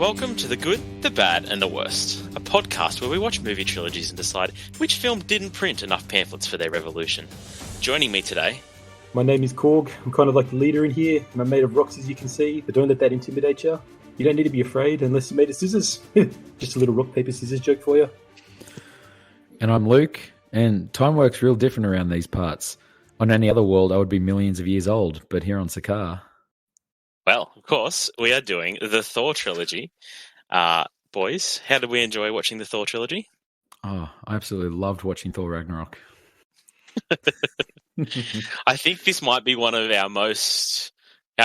Welcome to The Good, the Bad and the Worst, a podcast where we watch movie trilogies and decide which film didn't print enough pamphlets for their revolution. Joining me today... My name is Korg. I'm kind of like the leader in here, and I'm made of rocks as you can see, but don't let that intimidate you. You don't need to be afraid unless you're made of scissors. Just a little rock, paper, scissors joke for you. And I'm Luke, and time works real different around these parts. On any other world, I would be millions of years old, but here on Sakaar... Well, of course, we are doing the Thor trilogy. Boys, how did we enjoy watching the Thor trilogy? Oh, I absolutely loved watching Thor Ragnarok. I think this might be one of our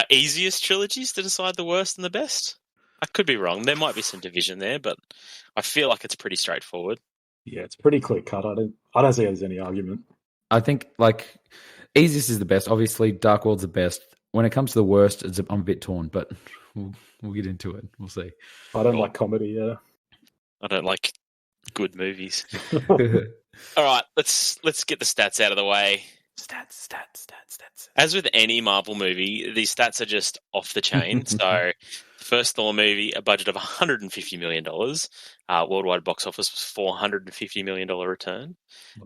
easiest trilogies to decide the worst and the best. I could be wrong. There might be some division there, but I feel like it's pretty straightforward. Yeah, it's pretty clear cut. I don't see there's any argument. I think, easiest is the best. Obviously, Dark World's the best. When it comes to the worst, I'm a bit torn, but we'll get into it. We'll see. I don't like comedy, yeah. I don't like good movies. All right, let's get the stats out of the way. Stats. As with any Marvel movie, these stats are just off the chain. So, the first Thor movie, a budget of $150 million. Worldwide box office was $450 million return.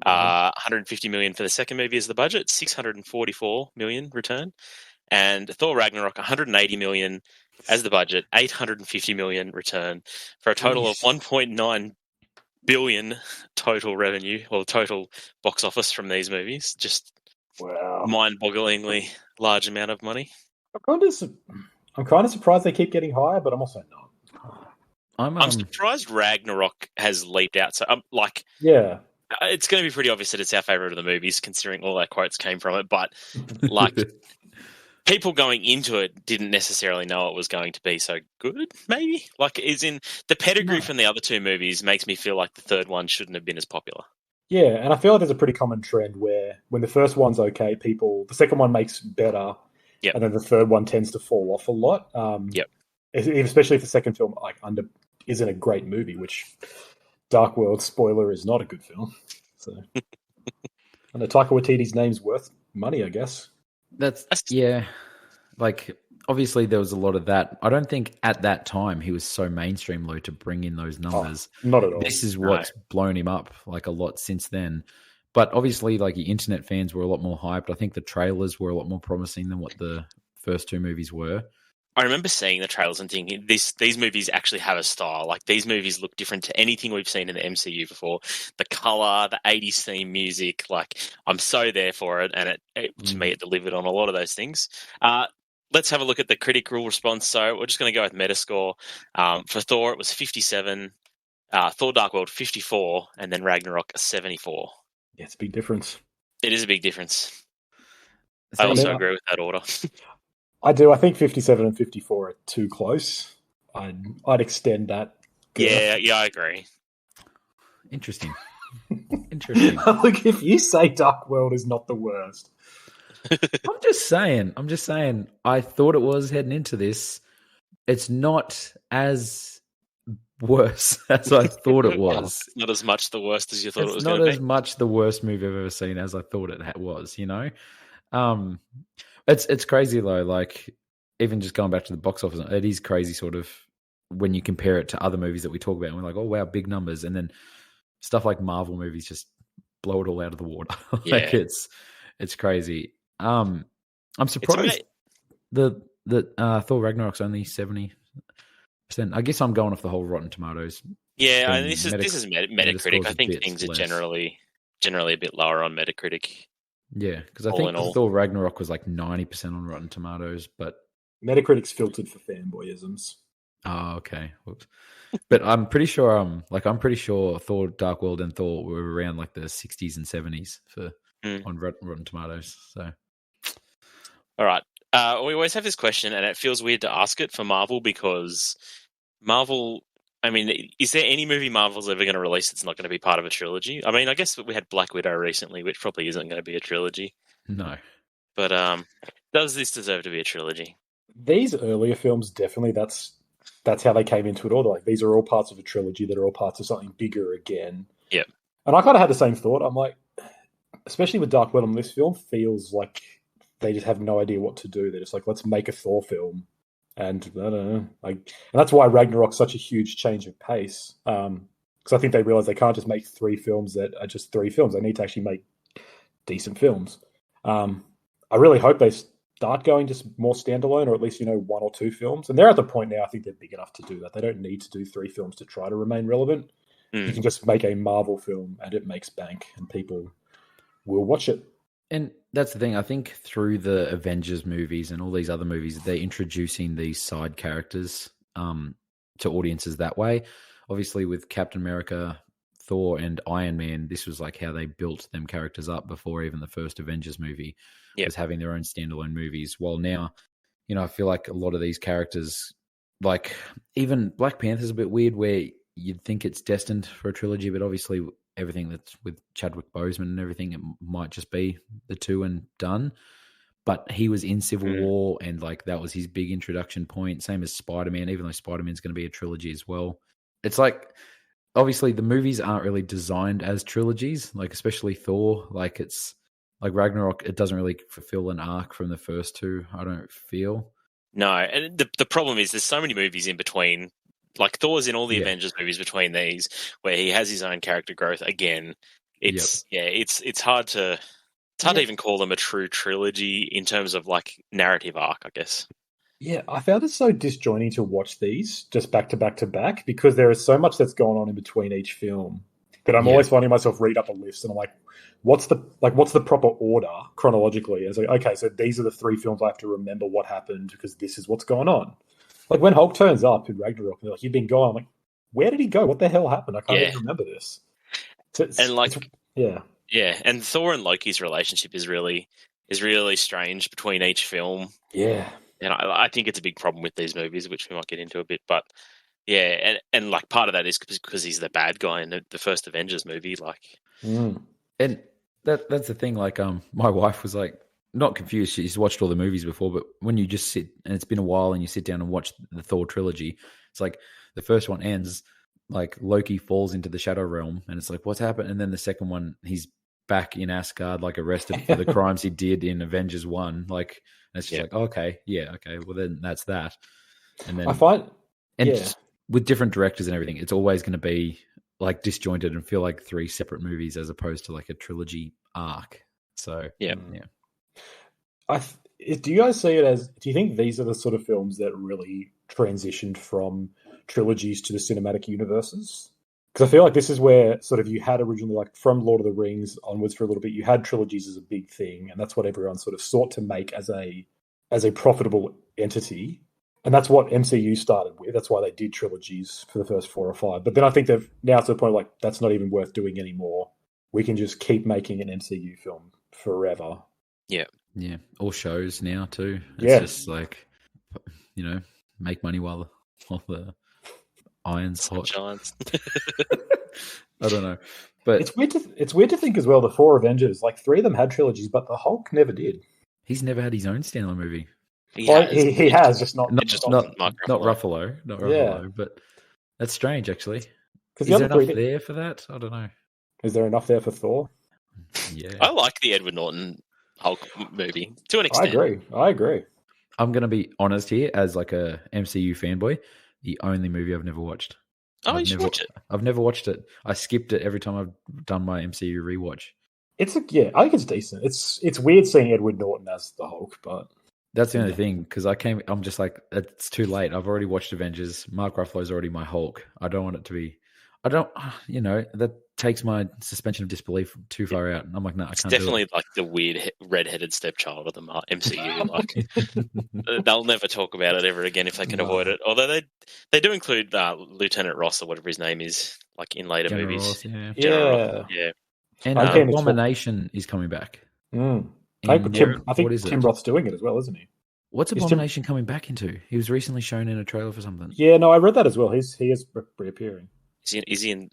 $150 million for the second movie is the budget, $644 million return. And Thor Ragnarok, $180 million as the budget, $850 million return, for a total of $1.9 billion total revenue, or total box office from these movies. Just mind-bogglingly large amount of money. I'm kind of surprised they keep getting higher, but I'm also not. I'm surprised Ragnarok has leaped out. So, yeah. It's going to be pretty obvious that it's our favourite of the movies, considering all our quotes came from it. But, people going into it didn't necessarily know it was going to be so good, maybe? The pedigree from the other two movies makes me feel like the third one shouldn't have been as popular. Yeah, and I feel like there's a pretty common trend where when the first one's okay, the second one makes better, and then the third one tends to fall off a lot. Especially if the second film isn't a great movie, which Dark World, spoiler, is not a good film. So, and Taika Waititi's name's worth money, I guess. Obviously there was a lot of that. I don't think at that time he was so mainstream, Lou, to bring in those numbers. Not at all. This is what's blown him up a lot since then. But obviously, the internet fans were a lot more hyped. I think the trailers were a lot more promising than what the first two movies were. I remember seeing the trailers and thinking, these movies actually have a style. These movies look different to anything we've seen in the MCU before. The colour, the 80s theme music, I'm so there for it. And to me, it delivered on a lot of those things. Let's have a look at the critical response. So we're just going to go with Metascore. For Thor, it was 57. Thor Dark World, 54. And then Ragnarok, 74. Yeah, it's a big difference. It is a big difference. I also agree with that order. I do. I think 57 and 54 are too close. I'd extend that. Yeah, I agree. Interesting. Look, if you say Dark World is not the worst. I'm just saying, I thought it was heading into this. It's not as worse as I thought it was. Not as much the worst as you thought it was going to be. It's not as much the worst movie I've ever seen as I thought it was, It's crazy though, even just going back to the box office, it is crazy sort of when you compare it to other movies that we talk about and we're like, oh wow, big numbers, and then stuff like Marvel movies just blow it all out of the water. It's crazy. I'm surprised that Thor Ragnarok's only 70%. I guess I'm going off the whole Rotten Tomatoes. Yeah, and this is Metacritic. I think things are generally a bit lower on Metacritic. Yeah, because I think Thor Ragnarok was 90% on Rotten Tomatoes, but Metacritic's filtered for fanboyisms. Oh, okay. Whoops. But I'm pretty sure Thor Dark World and Thor were around the 60s and 70s on Rotten Tomatoes. So, all right. We always have this question, and it feels weird to ask it for Marvel because Marvel. I mean, is there any movie Marvel's ever going to release that's not going to be part of a trilogy? I mean, I guess we had Black Widow recently, which probably isn't going to be a trilogy. No. But does this deserve to be a trilogy? These earlier films, definitely, that's how they came into it all. These are all parts of a trilogy that are all parts of something bigger again. Yep. And I kind of had the same thought. I'm like, especially with Dark World, this film feels like they just have no idea what to do. They're just like, let's make a Thor film And I don't know, and that's why Ragnarok's such a huge change of pace. Because I think they realize they can't just make 3 films that are just 3 films. They need to actually make decent films. I really hope they start going just more standalone, or at least 1 or 2 films. And they're at the point now. I think they're big enough to do that. They don't need to do 3 films to try to remain relevant. You can just make a Marvel film, and it makes bank, and people will watch it. And that's the thing. I think through the Avengers movies and all these other movies, they're introducing these side characters to audiences that way. Obviously, with Captain America, Thor, and Iron Man, this was like how they built them characters up before even the first Avengers movie was having their own standalone movies. While now, I feel like a lot of these characters, like even Black Panther's a bit weird, where you'd think it's destined for a trilogy, but obviously everything that's with Chadwick Boseman and everything, it might just be the 2 and done. But he was in Civil War, and like that was his big introduction point. Same as Spider-Man, even though Spider-Man's going to be a trilogy as well. It's like, obviously the movies aren't really designed as trilogies, like especially Thor. Like it's like Ragnarok, it doesn't really fulfill an arc from the first 2, I don't feel. No, and the problem is there's so many movies in between. Like Thor's in all the Avengers movies between these, where he has his own character growth. Again, it's hard to even call them a true trilogy in terms of like narrative arc, I guess. Yeah, I found it so disjointing to watch these just back to back to back, because there is so much that's going on in between each film that I'm always finding myself read up a list, and I'm like, what's the proper order chronologically? It's like, okay, so these are the 3 films I have to remember what happened because this is what's going on. Like when Hulk turns up in Ragnarok, and they're like, "You've been gone." I'm like, where did he go? What the hell happened? I can't even remember this. And Thor and Loki's relationship is really strange between each film. Yeah, and I think it's a big problem with these movies, which we might get into a bit. But yeah, and like part of that is because he's the bad guy in the first Avengers movie. Like, and that's the thing. Like, my wife was like, not confused. She's watched all the movies before, but when you just sit, and it's been a while, and you sit down and watch the Thor trilogy, it's like the first one ends, like Loki falls into the Shadow Realm, and it's like, what's happened? And then the second one, he's back in Asgard, like arrested for the crimes he did in Avengers 1. Like, and it's just like, okay, well then that's that. And then I find, just with different directors and everything, it's always going to be like disjointed and feel like 3 separate movies as opposed to like a trilogy arc. So yeah. Do you guys see it as? Do you think these are the sort of films that really transitioned from trilogies to the cinematic universes? Because I feel like this is where sort of you had originally, like from Lord of the Rings onwards for a little bit, you had trilogies as a big thing, and that's what everyone sort of sought to make as a profitable entity. And that's what MCU started with. That's why they did trilogies for the first 4 or 5. But then I think they've now to the point like that's not even worth doing anymore. We can just keep making an MCU film forever. Yeah. Yeah. All shows now too. It's just like, make money while the iron's hot. Giants. I don't know. But it's weird to think as well, the 4 Avengers, like 3 of them had trilogies, but the Hulk never did. He's never had his own standalone movie. He has, just not Ruffalo. Not Ruffalo, but that's strange, actually. Is there enough there for that? I don't know. Is there enough there for Thor? Yeah. I like the Edward Norton Hulk movie to an extent. I agree. I'm going to be honest here, as like a MCU fanboy, the only movie I've never watched. Oh, you should watch it. I've never watched it. I skipped it every time I've done my MCU rewatch. I think it's decent. It's weird seeing Edward Norton as the Hulk, but that's the only thing, because I'm just like, it's too late. I've already watched Avengers. Mark Ruffalo's already my Hulk. I don't want it to be. That takes my suspension of disbelief too far out. And I'm like, no, I can't. It's definitely like the weird red-headed stepchild of the MCU. Like, they'll never talk about it ever again if they can avoid it. Although they do include Lieutenant Ross or whatever his name is, like in later General movies. Ross, yeah. And Abomination is coming back. I think Tim Roth's doing it as well, isn't he? What's Abomination coming back into? He was recently shown in a trailer for something. Yeah, no, I read that as well. He is reappearing. Is he in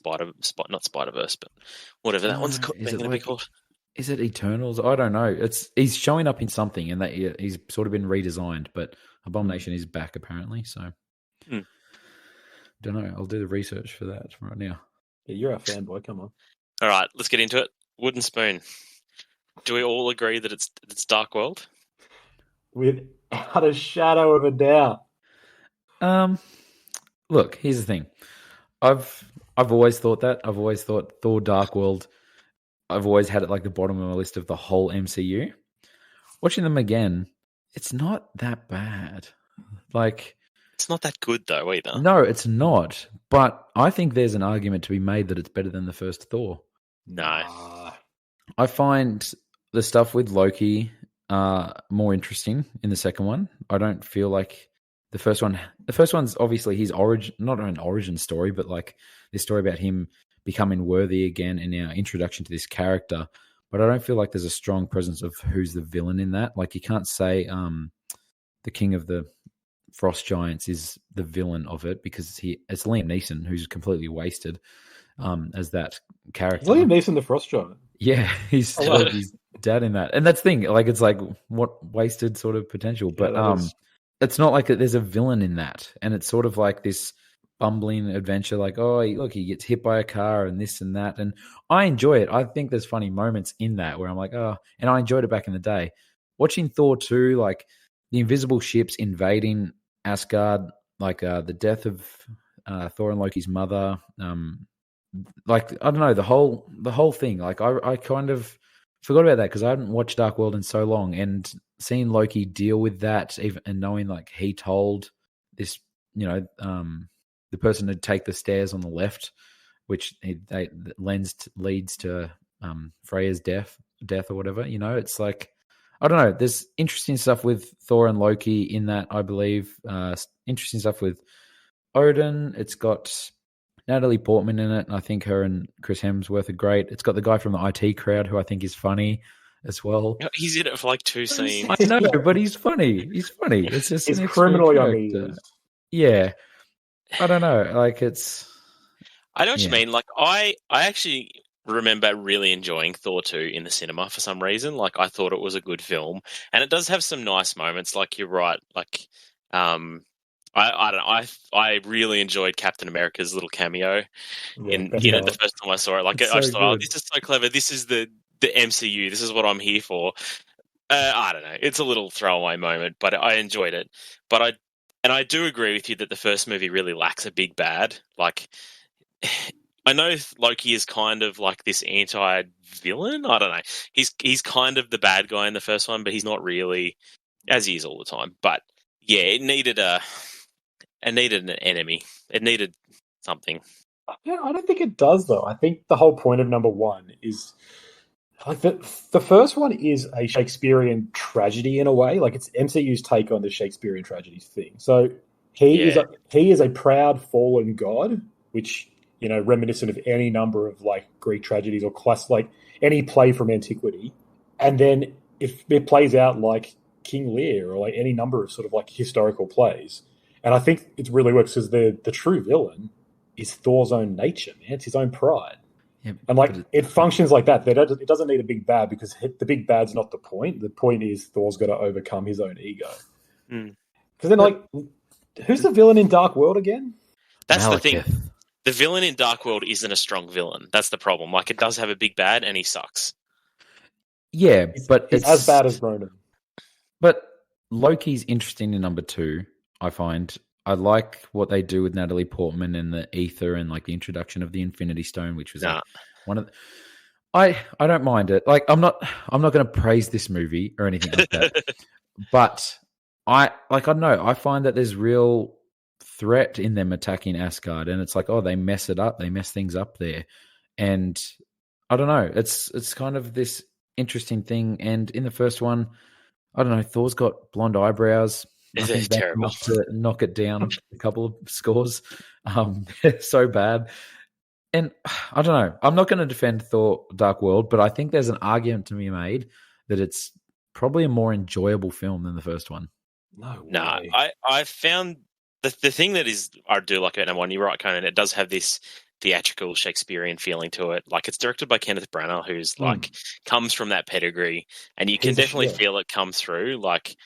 not Spider-Verse, but whatever that one's going to be called? Is it Eternals? I don't know. He's showing up in something, and that he's sort of been redesigned. But Abomination is back apparently. So don't know. I'll do the research for that right now. Yeah, you're our fanboy. Come on. All right, let's get into it. Wooden Spoon. Do we all agree that it's Dark World? Out of shadow of a doubt. Look, here's the thing. I've always thought that. I've always thought Thor: Dark World. I've always had it like the bottom of my list of the whole MCU. Watching them again, it's not that bad. Like, it's not that good though either. No, it's not. But I think there's an argument to be made that it's better than the first Thor. No. I find the stuff with Loki more interesting in the second one. I don't feel like the first one. The first one's obviously his origin, not an origin story, but like this story about him becoming worthy again and our introduction to this character. But I don't feel like there's a strong presence of who's the villain in that. Like you can't say the King of the Frost Giants is the villain of it because it's Liam Neeson who's completely wasted as that character. Liam Neeson, the Frost Giant. Yeah, he's his dad in that, and that's the thing. Like it's like what wasted sort of potential, but it's not like there's a villain in that, and it's sort of like this bumbling adventure. Like look, he gets hit by a car and this and that, and I enjoy it. I think there's funny moments in that where I'm like, and I enjoyed it back in the day. Watching Thor 2, like the invisible ships invading Asgard, like the death of Thor and Loki's mother, like I don't know, the whole thing. Like I kind of forgot about that because I hadn't watched Dark World in so long, and seeing Loki deal with that, even and knowing like he told this, the person to take the stairs on the left, which leads to Freya's death or whatever. It's like I don't know. There's interesting stuff with Thor and Loki in that, I believe. Interesting stuff with Odin. It's got Natalie Portman in it, and I think her and Chris Hemsworth are great. It's got the guy from the IT Crowd who I think is funny as well. He's in it for like 2 scenes. I know, but he's funny. He's funny. It's just he's criminally uneasy. Yeah. I don't know. Like it's... I know what you mean. Like I actually remember really enjoying Thor 2 in the cinema for some reason. Like I thought it was a good film, and it does have some nice moments. Like you're right. Like I don't know. I really enjoyed Captain America's little cameo in it the first time I saw it. Like I just thought, this is so clever. This is the MCU. This is what I'm here for. I don't know. It's a little throwaway moment, but I enjoyed it. But I do agree with you that the first movie really lacks a big bad. Like I know Loki is kind of like this anti-villain. I don't know. He's kind of the bad guy in the first one, but he's not really, as he is all the time. But yeah, it needed an enemy. It needed something. Yeah, I don't think it does, though. I think the whole point of number one is like the first one is a Shakespearean tragedy in a way. Like it's MCU's take on the Shakespearean tragedy thing. So he is a proud fallen god, which reminiscent of any number of like Greek tragedies or like any play from antiquity. And then if it plays out like King Lear or like any number of sort of like historical plays. And I think it really works because the true villain is Thor's own nature, man. It's his own pride. Yeah, and like it functions like that. It doesn't need a big bad because the big bad's not the point. The point is Thor's got to overcome his own ego. Because then like, who's the villain in Dark World again? That's Malekith. The thing. The villain in Dark World isn't a strong villain. That's the problem. Like it does have a big bad and he sucks. Yeah, but it's as bad as Ronan. But Loki's interesting in number 2. I find I like what they do with Natalie Portman and the ether and like the introduction of the Infinity Stone, which was like one of the... I don't mind it. Like I'm not going to praise this movie or anything like that. But I don't know. I find that there's real threat in them attacking Asgard, and it's like, they mess it up. They mess things up there, and I don't know. It's kind of this interesting thing. And in the first one, I don't know. Thor's got blonde eyebrows. They're terrible. Enough to knock it down a couple of scores. So bad. And I don't know. I'm not going to defend Thor Dark World, but I think there's an argument to be made that it's probably a more enjoyable film than the first one. No, I found the thing that is I do like about number one. You're right, Conan. It does have this theatrical Shakespearean feeling to it. Like it's directed by Kenneth Branagh, who's like comes from that pedigree, and you can definitely feel it come through. Like.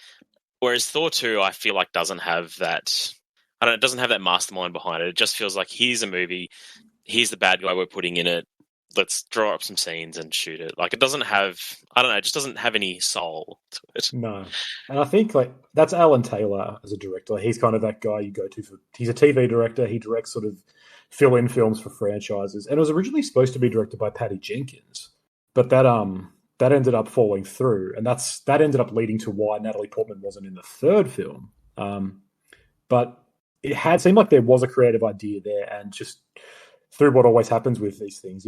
Whereas Thor 2, I feel like doesn't have that. I don't know. It doesn't have that mastermind behind it. It just feels like here's a movie. Here's the bad guy we're putting in it. let's draw up some scenes and shoot it. Like, it doesn't have, I don't know, it just doesn't have any soul to it. No. And I think, like, that's Alan Taylor as a director. He's kind of that guy you go to for, he's a TV director. He directs sort of fill-in films for franchises. And it was originally supposed to be directed by Patty Jenkins, but that ended up falling through. And that ended up leading to why Natalie Portman wasn't in the third film. But it had seemed like there was a creative idea there, and just through what always happens with these things,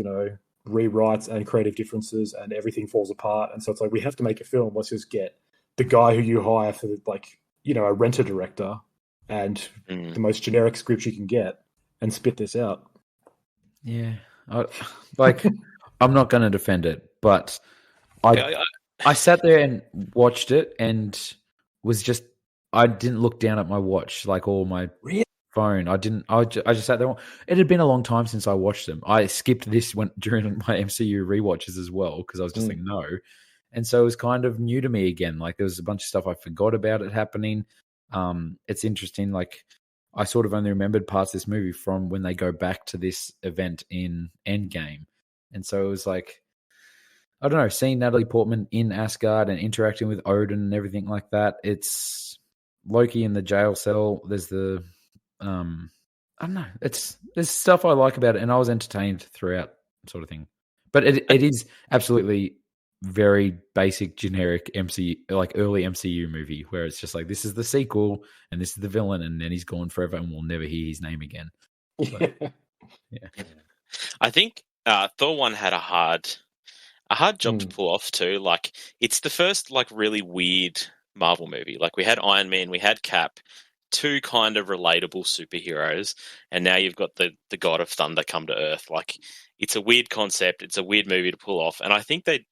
rewrites and creative differences, and everything falls apart. And so it's like, we have to make a film. Let's just get the guy who you hire for, a renter director and the most generic script you can get and spit this out. Yeah. I'm not going to defend it, but I sat there and watched it and I didn't look down at my watch, or my phone. I just sat there. It had been a long time since I watched them. I skipped this during my MCU rewatches as well, because I was just like, no. And so it was kind of new to me again. Like, there was a bunch of stuff I forgot about it happening. It's interesting. Like, I sort of only remembered parts of this movie from when they go back to this event in Endgame. And so it was like, I don't know, seeing Natalie Portman in Asgard and interacting with Odin and everything like that. It's Loki in the jail cell. There's I don't know. There's stuff I like about it, and I was entertained throughout, sort of thing. But it is absolutely very basic, generic MCU, early MCU movie, where it's just like, this is the sequel and this is the villain, and then he's gone forever and we'll never hear his name again. But, yeah. I think Thor 1 had a hard job to pull off too. Like, it's the first really weird Marvel movie. Like, we had Iron Man, we had Cap, two kind of relatable superheroes, and now you've got the God of Thunder come to Earth. Like, it's a weird concept. It's a weird movie to pull off, and I think they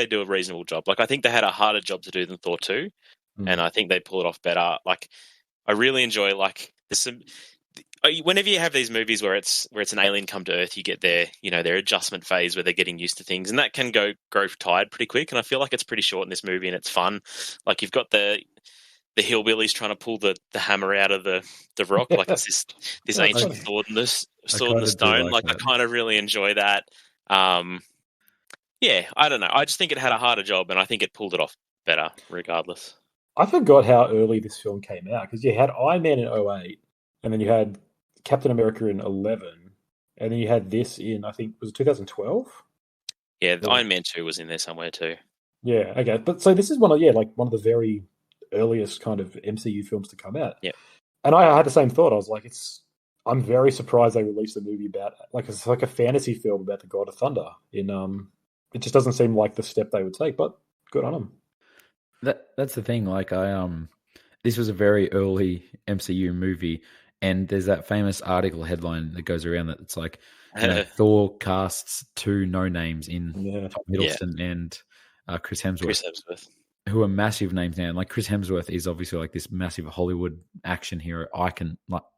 do a reasonable job. Like, I think they had a harder job to do than Thor 2, and I think they pull it off better. Like, I really enjoy, there's some, whenever you have these movies where it's an alien come to Earth, you get their adjustment phase where they're getting used to things, and that can grow tired pretty quick. And I feel like it's pretty short in this movie, and it's fun. Like, you've got the hillbillies trying to pull the hammer out of the rock, like it's this ancient sword in the stone. I kind of really enjoy that. Yeah, I don't know. I just think it had a harder job, and I think it pulled it off better, regardless. I forgot how early this film came out, because you had Iron Man in 2008, and then you had Captain America in 2011, and then you had this in, I think, was it 2012? Yeah, the Iron Man 2 was in there somewhere too. Yeah, okay. But so this is one of the very earliest kind of MCU films to come out. Yeah. And I had the same thought. I was like, I'm very surprised they released a movie about, it's like a fantasy film about the God of Thunder. It just doesn't seem like the step they would take, but good on them. That's the thing. This was a very early MCU movie, and there's that famous article headline that goes around that it's like, Thor casts two no-names in Tom Hiddleston and Chris Hemsworth, who are massive names now. And Chris Hemsworth is obviously this massive Hollywood action hero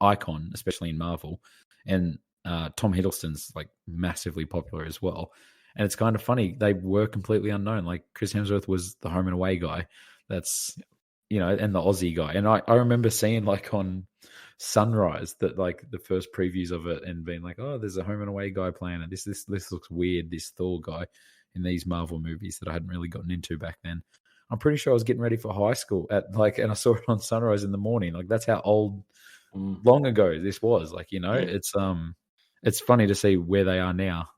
icon, especially in Marvel. And Tom Hiddleston's massively popular as well. And it's kind of funny, they were completely unknown. Chris Hemsworth was the home and away guy. That's, and the Aussie guy. And I remember seeing on Sunrise that the first previews of it and being like, oh, there's a home and away guy playing it. This looks weird, this Thor guy in these Marvel movies that I hadn't really gotten into back then. I'm pretty sure I was getting ready for high school and I saw it on Sunrise in the morning. That's how long ago this was. It's funny to see where they are now.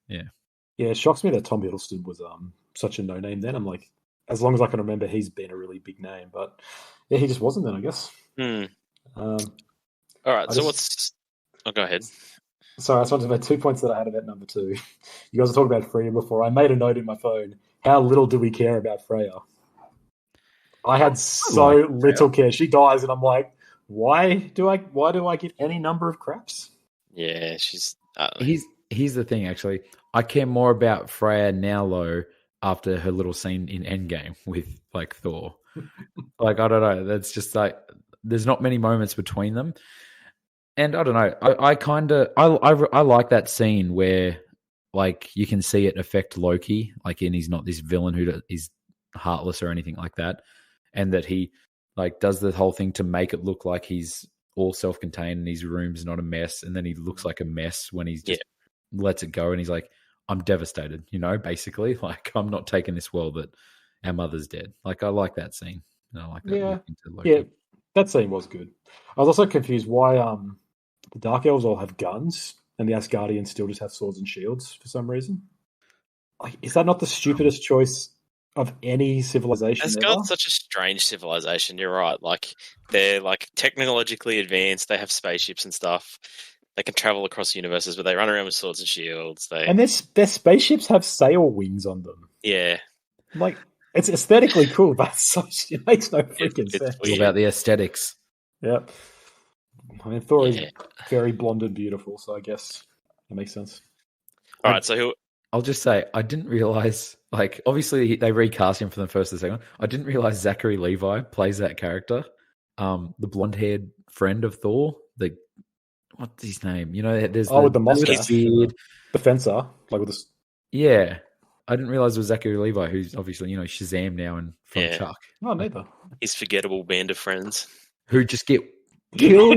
Yeah, it shocks me that Tom Hiddleston was such a no name then. I'm like, as long as I can remember, he's been a really big name, but yeah, he just wasn't then, I guess. All right, go ahead. Sorry, I just wanted to make 2 points that I had about number 2. You guys were talking about Freya before. I made a note in my phone. How little do we care about Freya? I had so little care. She dies, and I'm like, why do I give any number of craps? Yeah, she's. Here's the thing, actually. I care more about Freya now, though, after her little scene in Endgame with Thor. I don't know. That's just there's not many moments between them. And I don't know. I like that scene where you can see it affect Loki, and he's not this villain who is heartless or anything like that, and that he does the whole thing to make it look like he's all self-contained and his room's not a mess, and then he looks like a mess when he's just lets it go, and he's like, I'm devastated, basically. Like, I'm not taking this world that our mother's dead. Like, I like that scene. I like that. Yeah, that scene was good. I was also confused why the Dark Elves all have guns and the Asgardians still just have swords and shields for some reason. Like, is that not the stupidest choice of any civilization ever? Asgard's such a strange civilization. You're right. Like, they're like technologically advanced. They have spaceships and stuff. They can travel across universes, but they run around with swords and shields. And their spaceships have sail wings on them. Yeah. Like, it's aesthetically cool, but it makes no freaking sense. It's all about the aesthetics. Yep. I mean, Thor is very blonde and beautiful, so I guess that makes sense. All right, so I'll just say, I didn't realize, like, obviously they recast him from the first to the second one. I didn't realize Zachary Levi plays that character, the blonde-haired friend of Thor. What's his name? There's with the mustache, beard, the fencer, like with this. Yeah, I didn't realize it was Zachary Levi, who's obviously Shazam now and from Chuck. Oh, neither. His forgettable band of friends who just get killed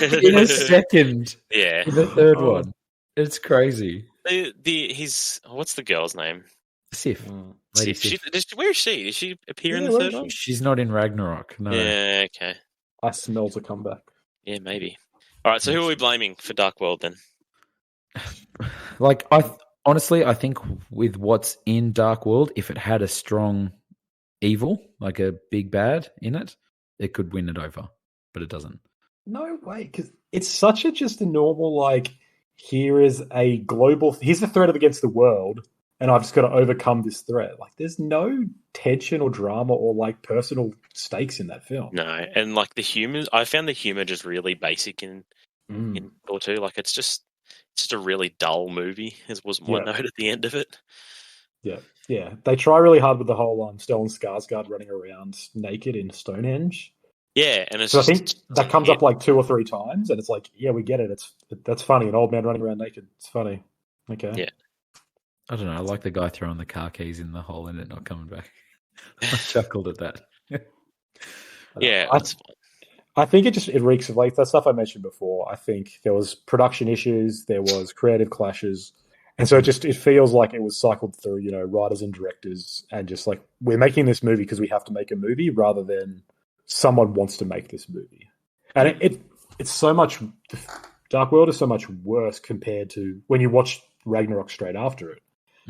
in a second. Yeah, in the third one, it's crazy. What's the girl's name? Sif. Sif. Where is she? Did she appear in the third one? She's not in Ragnarok. No. Yeah. Okay. I smell a comeback. Yeah, maybe. All right. So who are we blaming for Dark World then? Like, honestly, I think with what's in Dark World, if it had a strong evil, like a big bad in it, it could win it over. But it doesn't. No way, because it's such just a normal, like, here's the threat against the world, and I've just got to overcome this threat. Like, there's no tension or drama or, like, personal stakes in that film. No, and, like, I found the humor just really basic in Thor 2. Like, it's just a really dull movie, was my note at the end of it. Yeah. They try really hard with the whole Stellan Skarsgård running around naked in Stonehenge. Yeah, and I think that comes up like 2 or 3 times, and it's like, yeah, we get it. That's funny. An old man running around naked. It's funny. Okay. Yeah. I don't know. I like the guy throwing the car keys in the hole and it not coming back. I chuckled at that. Yeah, I think it reeks of, like, that stuff I mentioned before. I think there was production issues, there was creative clashes, and so it feels like it was cycled through, writers and directors, and just like, we're making this movie because we have to make a movie, rather than someone wants to make this movie. And it's so much. Dark World is so much worse compared to when you watch Ragnarok straight after it,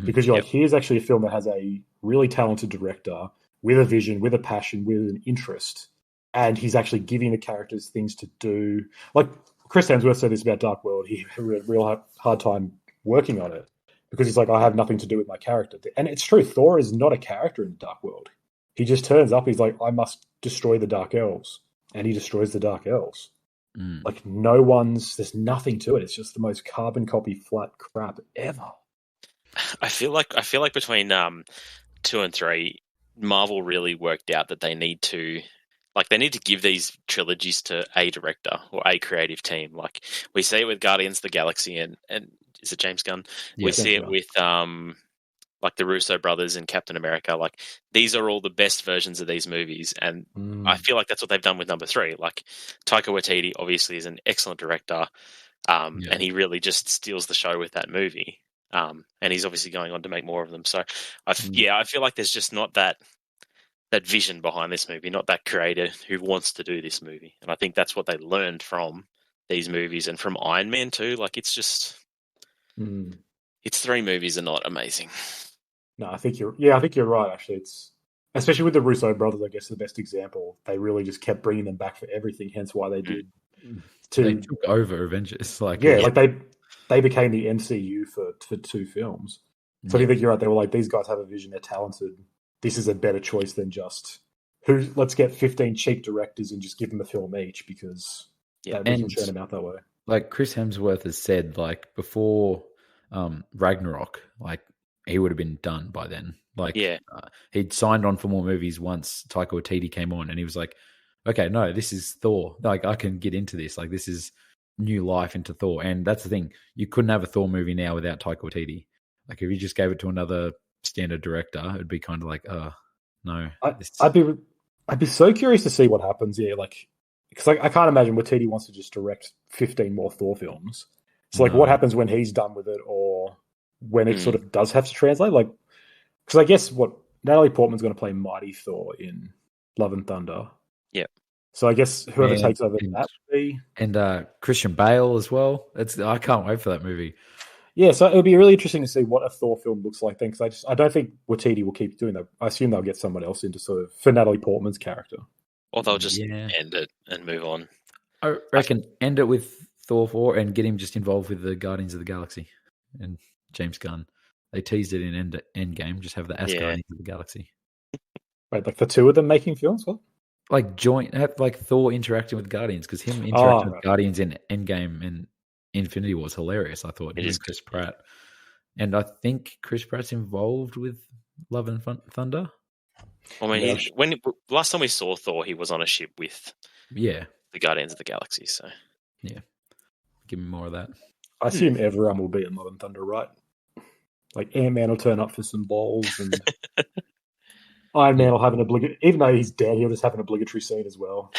because you're like, here's actually a film that has a really talented director with a vision, with a passion, with an interest, and he's actually giving the characters things to do. Like Chris Hemsworth said this about Dark World, he had a real hard time working on it because he's like, I have nothing to do with my character. And it's true, Thor is not a character in Dark World. He just turns up, he's like, I must destroy the Dark Elves. And he destroys the Dark Elves. Like, there's nothing to it. It's just the most carbon copy flat crap ever. I feel like between 2 and 3, Marvel really worked out that they need to give these trilogies to a director or a creative team. Like, we see it with Guardians of the Galaxy and is it James Gunn? Yeah, we see it with like the Russo brothers and Captain America. Like, these are all the best versions of these movies, and I feel like that's what they've done with number 3. Like, Taika Waititi obviously is an excellent director, and he really just steals the show with that movie. And he's obviously going on to make more of them. So, I feel like there's just not that vision behind this movie, not that creator who wants to do this movie. And I think that's what they learned from these movies and from Iron Man too. Like, it's just, its 3 movies are not amazing. No, I think you're right. Actually, it's especially with the Russo brothers. I guess the best example. They really just kept bringing them back for everything. Hence why they did. They took over Avengers. Like they became the MCU for 2 films. So I think you're right. They were like, these guys have a vision. They're talented. This is a better choice than just let's get 15 cheap directors and just give them a film each, because we can churn them out that way. Like Chris Hemsworth has said, like, before Ragnarok, like, he would have been done by then. Like, he'd signed on for more movies once Taika Waititi came on, and he was like, okay, no, this is Thor. Like, I can get into this. Like, this is new life into Thor. And that's the thing. You couldn't have a Thor movie now without Taika Waititi. Like, if you just gave it to another standard director, it'd be kind of like, no. I'd be so curious to see what happens. Yeah, like, because I can't imagine Waititi wants to just direct 15 more Thor films. So, like, what happens when he's done with it, or when it sort of does have to translate? Like, because I guess what Natalie Portman's going to play Mighty Thor in Love and Thunder. Yep. So I guess whoever takes over that would be, and Christian Bale as well. I can't wait for that movie. Yeah, so it'll be really interesting to see what a Thor film looks like then, because I don't think Waititi will keep doing that. I assume they'll get someone else into sort of for Natalie Portman's character, or they'll just end it and move on. I reckon end it with Thor 4 and get him just involved with the Guardians of the Galaxy and James Gunn. They teased it in Endgame. Just have the Guardians of the Galaxy. Wait, like the two of them making films? What? Like have like Thor interacting with Guardians, because him interacting with Guardians in Endgame and Infinity War was hilarious. I thought it was Chris Pratt, and I think Chris Pratt's involved with Love and Thunder. I mean, when last time we saw Thor, he was on a ship with the Guardians of the Galaxy. So give me more of that. I assume everyone will be in Love and Thunder, right? Like Ant-Man will turn up for some balls, and Iron Man will have an obligatory. Even though he's dead, he'll just have an obligatory scene as well.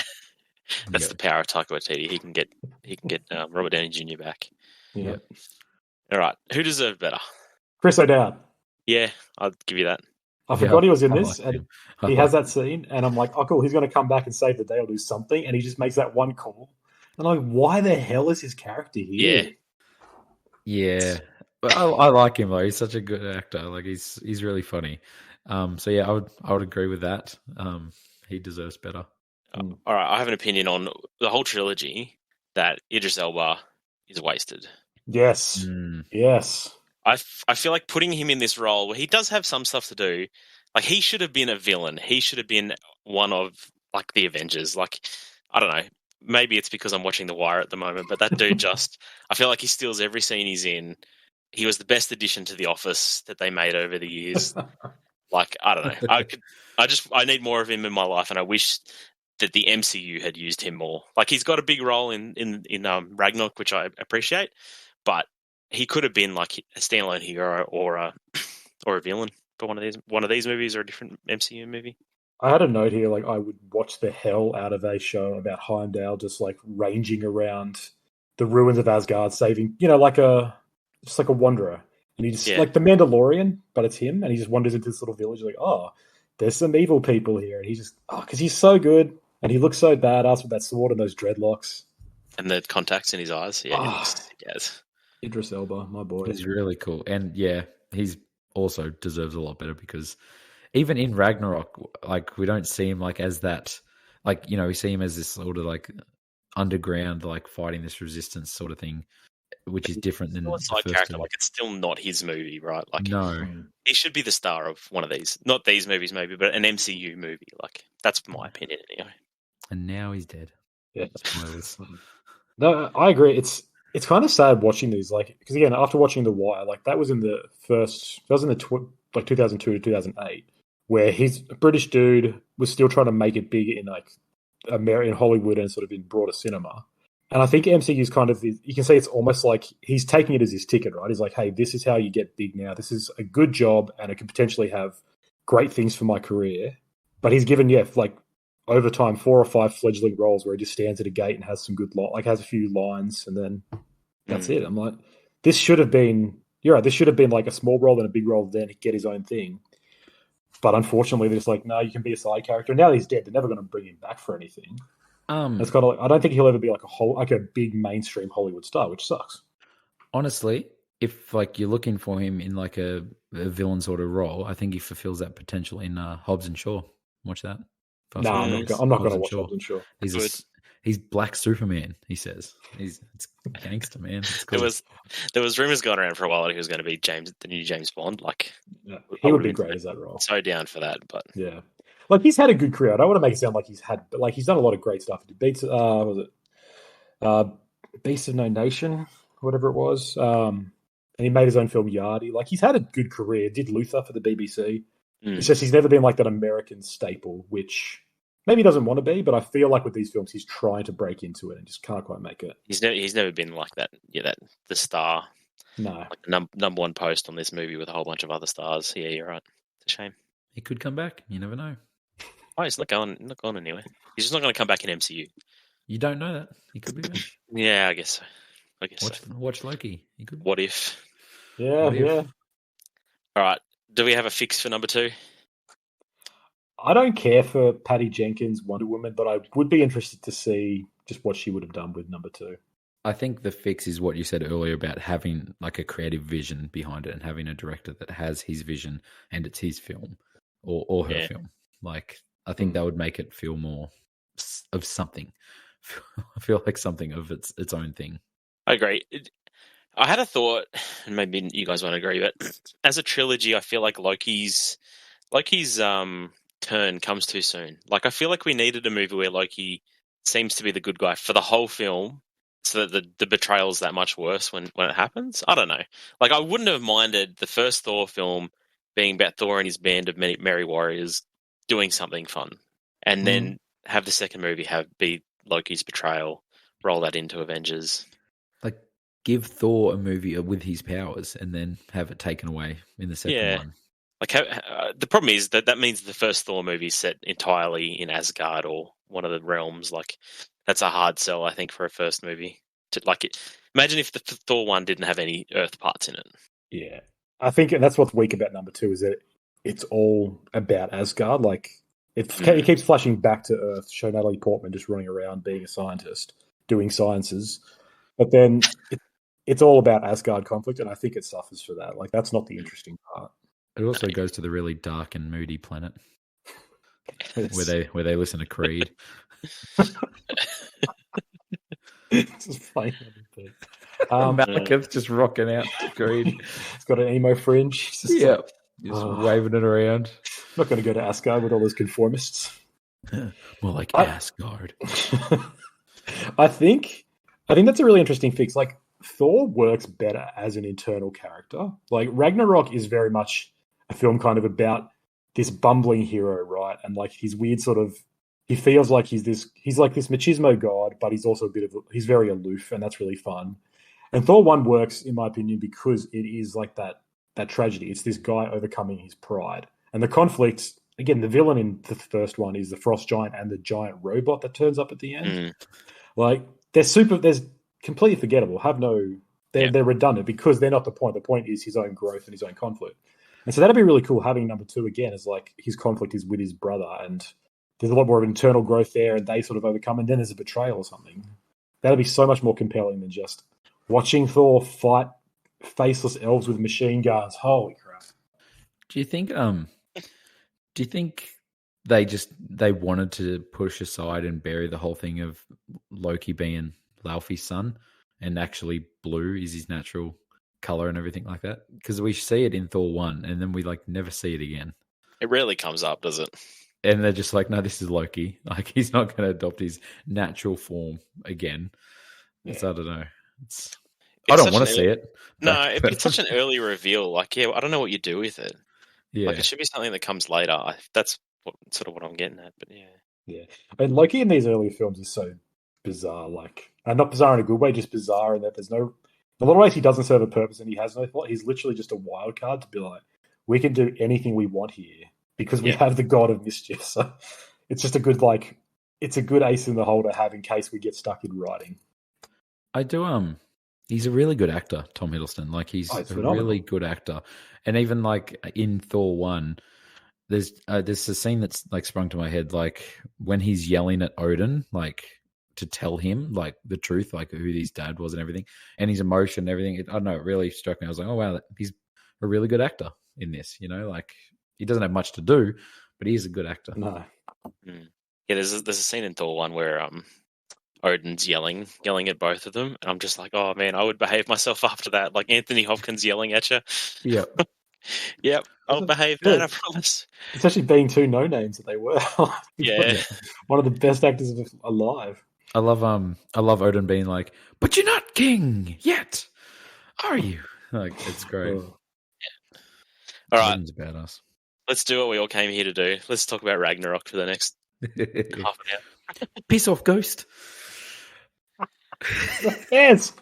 That's the power of Taika Waititi. He can get Robert Downey Jr. back. Yeah. All right. Who deserved better? Chris O'Dowd. Yeah, I'll give you that. I forgot he was in this, and he has that scene, and I'm like, oh, cool, he's going to come back and save the day or do something, and he just makes that one call. And I'm like, why the hell is his character here? Yeah. But I like him though. He's such a good actor. Like he's really funny. So yeah, I would agree with that. He deserves better. All right, I have an opinion on the whole trilogy that Idris Elba is wasted. Yes. Yes. I feel like putting him in this role where he does have some stuff to do. Like he should have been a villain. He should have been one of like the Avengers. Like I don't know. Maybe it's because I'm watching The Wire at the moment, but that dude I feel like he steals every scene he's in. He was the best addition to The Office that they made over the years. Like, I don't know. I need more of him in my life, and I wish that the MCU had used him more. Like, he's got a big role in Ragnarok, which I appreciate, but he could have been like a standalone hero or a villain for one of these movies or a different MCU movie. I had a note here, like I would watch the hell out of a show about Heimdall just like ranging around the ruins of Asgard, saving, like a wanderer. And he just like the Mandalorian, but it's him, and he just wanders into this little village like, oh, there's some evil people here. And he just, because he's so good and he looks so badass with that sword and those dreadlocks. And the contacts in his eyes. Yeah. Idris Elba, my boy. He's really cool. And he's also deserves a lot better, because even in Ragnarok, like we don't see him like as that, like, we see him as this sort of like underground, like fighting this resistance sort of thing, which is different than a side character. Like it's still not his movie, right? Like no, he should be the star of one of these, not these movies maybe, but an MCU movie. Like that's my opinion anyway. And now he's dead. Yeah. No, I agree. It's kind of sad watching these, like, because again, after watching The Wire, like that was in the 2002 to 2008, where he's a British dude was still trying to make it big in like American Hollywood and sort of in broader cinema. And I think MCU is kind of, you can say it's almost like he's taking it as his ticket, right? He's like, hey, this is how you get big now. This is a good job and it could potentially have great things for my career. But he's given, like over time, 4 or 5 fledgling roles where he just stands at a gate and has some good, has a few lines, and then that's it. I'm like, this should have been, you're right, this should have been like a small role and a big role, then get his own thing. But unfortunately, they're just like, no, you can be a side character. Now that he's dead, they're never going to bring him back for anything. It's kind of I don't think he'll ever be like a big mainstream Hollywood star, which sucks. Honestly, if like you're looking for him in like a villain sort of role, I think he fulfills that potential in Hobbs and Shaw. Watch that. No, I'm not going to watch Hobbs and Shaw. He's Black Superman. He says it's gangster, man. It's cool. There was rumors going around for a while that he was going to be the new James Bond. Like, he would be great as that role. So down for that, but yeah. Like, he's had a good career. I don't want to make it sound like he's done a lot of great stuff. Beats, Beast of No Nation, whatever it was. And he made his own film, Yardie. Like, he's had a good career. Did Luther for the BBC. It's just he's never been like that American staple, which maybe he doesn't want to be, but I feel like with these films, he's trying to break into it and just can't quite make it. He's never been like that. Yeah, the star. No. Like the number one post on this movie with a whole bunch of other stars. Yeah, you're right. It's a shame. He could come back. You never know. Oh, he's not going anywhere. He's just not going to come back in MCU. You don't know that. He could be back. Yeah, I guess so. I guess watch Loki. What if? Yeah, yeah. All right. Do we have a fix for number 2? I don't care for Patty Jenkins' Wonder Woman, but I would be interested to see just what she would have done with number 2. I think the fix is what you said earlier about having like a creative vision behind it and having a director that has his vision and it's his film or her film. Like, I think that would make it feel more of something. I feel like something of its own thing. I agree. I had a thought, and maybe you guys won't agree, but as a trilogy, I feel like Loki's turn comes too soon. Like, I feel like we needed a movie where Loki seems to be the good guy for the whole film, so that the betrayal is that much worse when it happens. I don't know. Like, I wouldn't have minded the first Thor film being about Thor and his band of merry warriors doing something fun, and then have the second movie be Loki's betrayal, roll that into Avengers. Like, give Thor a movie with his powers and then have it taken away in the second one. Like, the problem is that means the first Thor movie is set entirely in Asgard or one of the realms. Like, that's a hard sell, I think, for a first movie. Imagine if the Thor one didn't have any Earth parts in it. Yeah, I think that's what's weak about number 2 is that it's all about Asgard. Like, it keeps flashing back to Earth, show Natalie Portman just running around being a scientist, doing sciences. But then it's all about Asgard conflict, and I think it suffers for that. Like, that's not the interesting part. It also goes to the really dark and moody planet where they listen to Creed. It's just funny. Malekith's just rocking out to Creed. It's got an emo fringe. Just waving it around. I'm not going to go to Asgard with all those conformists. More like Asgard. I think that's a really interesting fix. Like, Thor works better as an internal character. Like, Ragnarok is very much a film kind of about this bumbling hero, right? And like his weird sort of, he feels like he's like this machismo god, but he's also he's very aloof, and that's really fun. And Thor 1 works, in my opinion, because it is like that tragedy. It's this guy overcoming his pride. And the conflict, again, the villain in the first one is the frost giant and the giant robot that turns up at the end. Like, they're completely forgettable. They're redundant because they're not the point. The point is his own growth and his own conflict. And so that'd be really cool having number 2 again, as like his conflict is with his brother and there's a lot more of internal growth there and they sort of overcome, and then there's a betrayal or something. That'd be so much more compelling than just watching Thor fight faceless elves with machine guns. Holy crap. Do you think they wanted to push aside and bury the whole thing of Loki being Laufey's son and actually blue is his natural color and everything like that? Because we see it in Thor 1 and then we like never see it again. It rarely comes up, does it? And they're just like, no, this is Loki. Like, he's not going to adopt his natural form again. So I don't know. I don't want to see it. No, it's such an early reveal. Like, I don't know what you do with it. Yeah. Like, it should be something that comes later. That's sort of what I'm getting at. But yeah. I mean, Loki in these earlier films is so bizarre. Like, not bizarre in a good way, just bizarre in that there's no. In a lot of ways, he doesn't serve a purpose and he has no thought. He's literally just a wild card to be like, we can do anything we want here because we have the god of mischief. So it's just a good, like, it's a good ace in the hole to have in case we get stuck in writing. I do. He's a really good actor, Tom Hiddleston. Like, he's a really good actor. And even like in Thor 1, there's a scene that's like sprung to my head, like when he's yelling at Odin, like to tell him like the truth, like who his dad was and everything, and his emotion and everything. I don't know, it really struck me. I was like, oh wow, he's a really good actor in this. You know, like he doesn't have much to do, but he is a good actor. No. Yeah, there's a scene in Thor 1 where Odin's yelling at both of them, and I'm just like, oh man, I would behave myself after that. Like Anthony Hopkins yelling at you. Yep. Yep, I'll behave that, I promise. Especially being two no-names that they were. Yeah. One of the best actors alive. I love Odin being like, but you're not king yet, are you? Like, it's great. Oh. Yeah. All right. Odin's badass. Let's do what we all came here to do. Let's talk about Ragnarok for the next half an hour. Piss off, Ghost. Yes.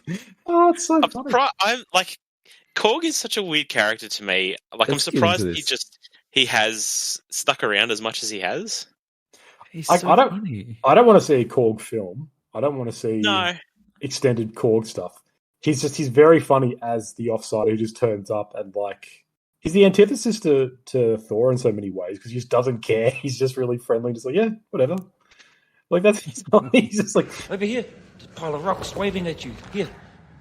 Oh, it's so funny. I'm like, Korg is such a weird character to me. Like, I'm surprised he has stuck around as much as he has. He's so funny. I don't want to see a Korg film. I don't want to see extended Korg stuff. he's very funny as the offside who just turns up and like he's the antithesis to Thor in so many ways because he just doesn't care. He's just really friendly, just like, yeah, whatever. Like he's just like over here, there's a pile of rocks waving at you. Here,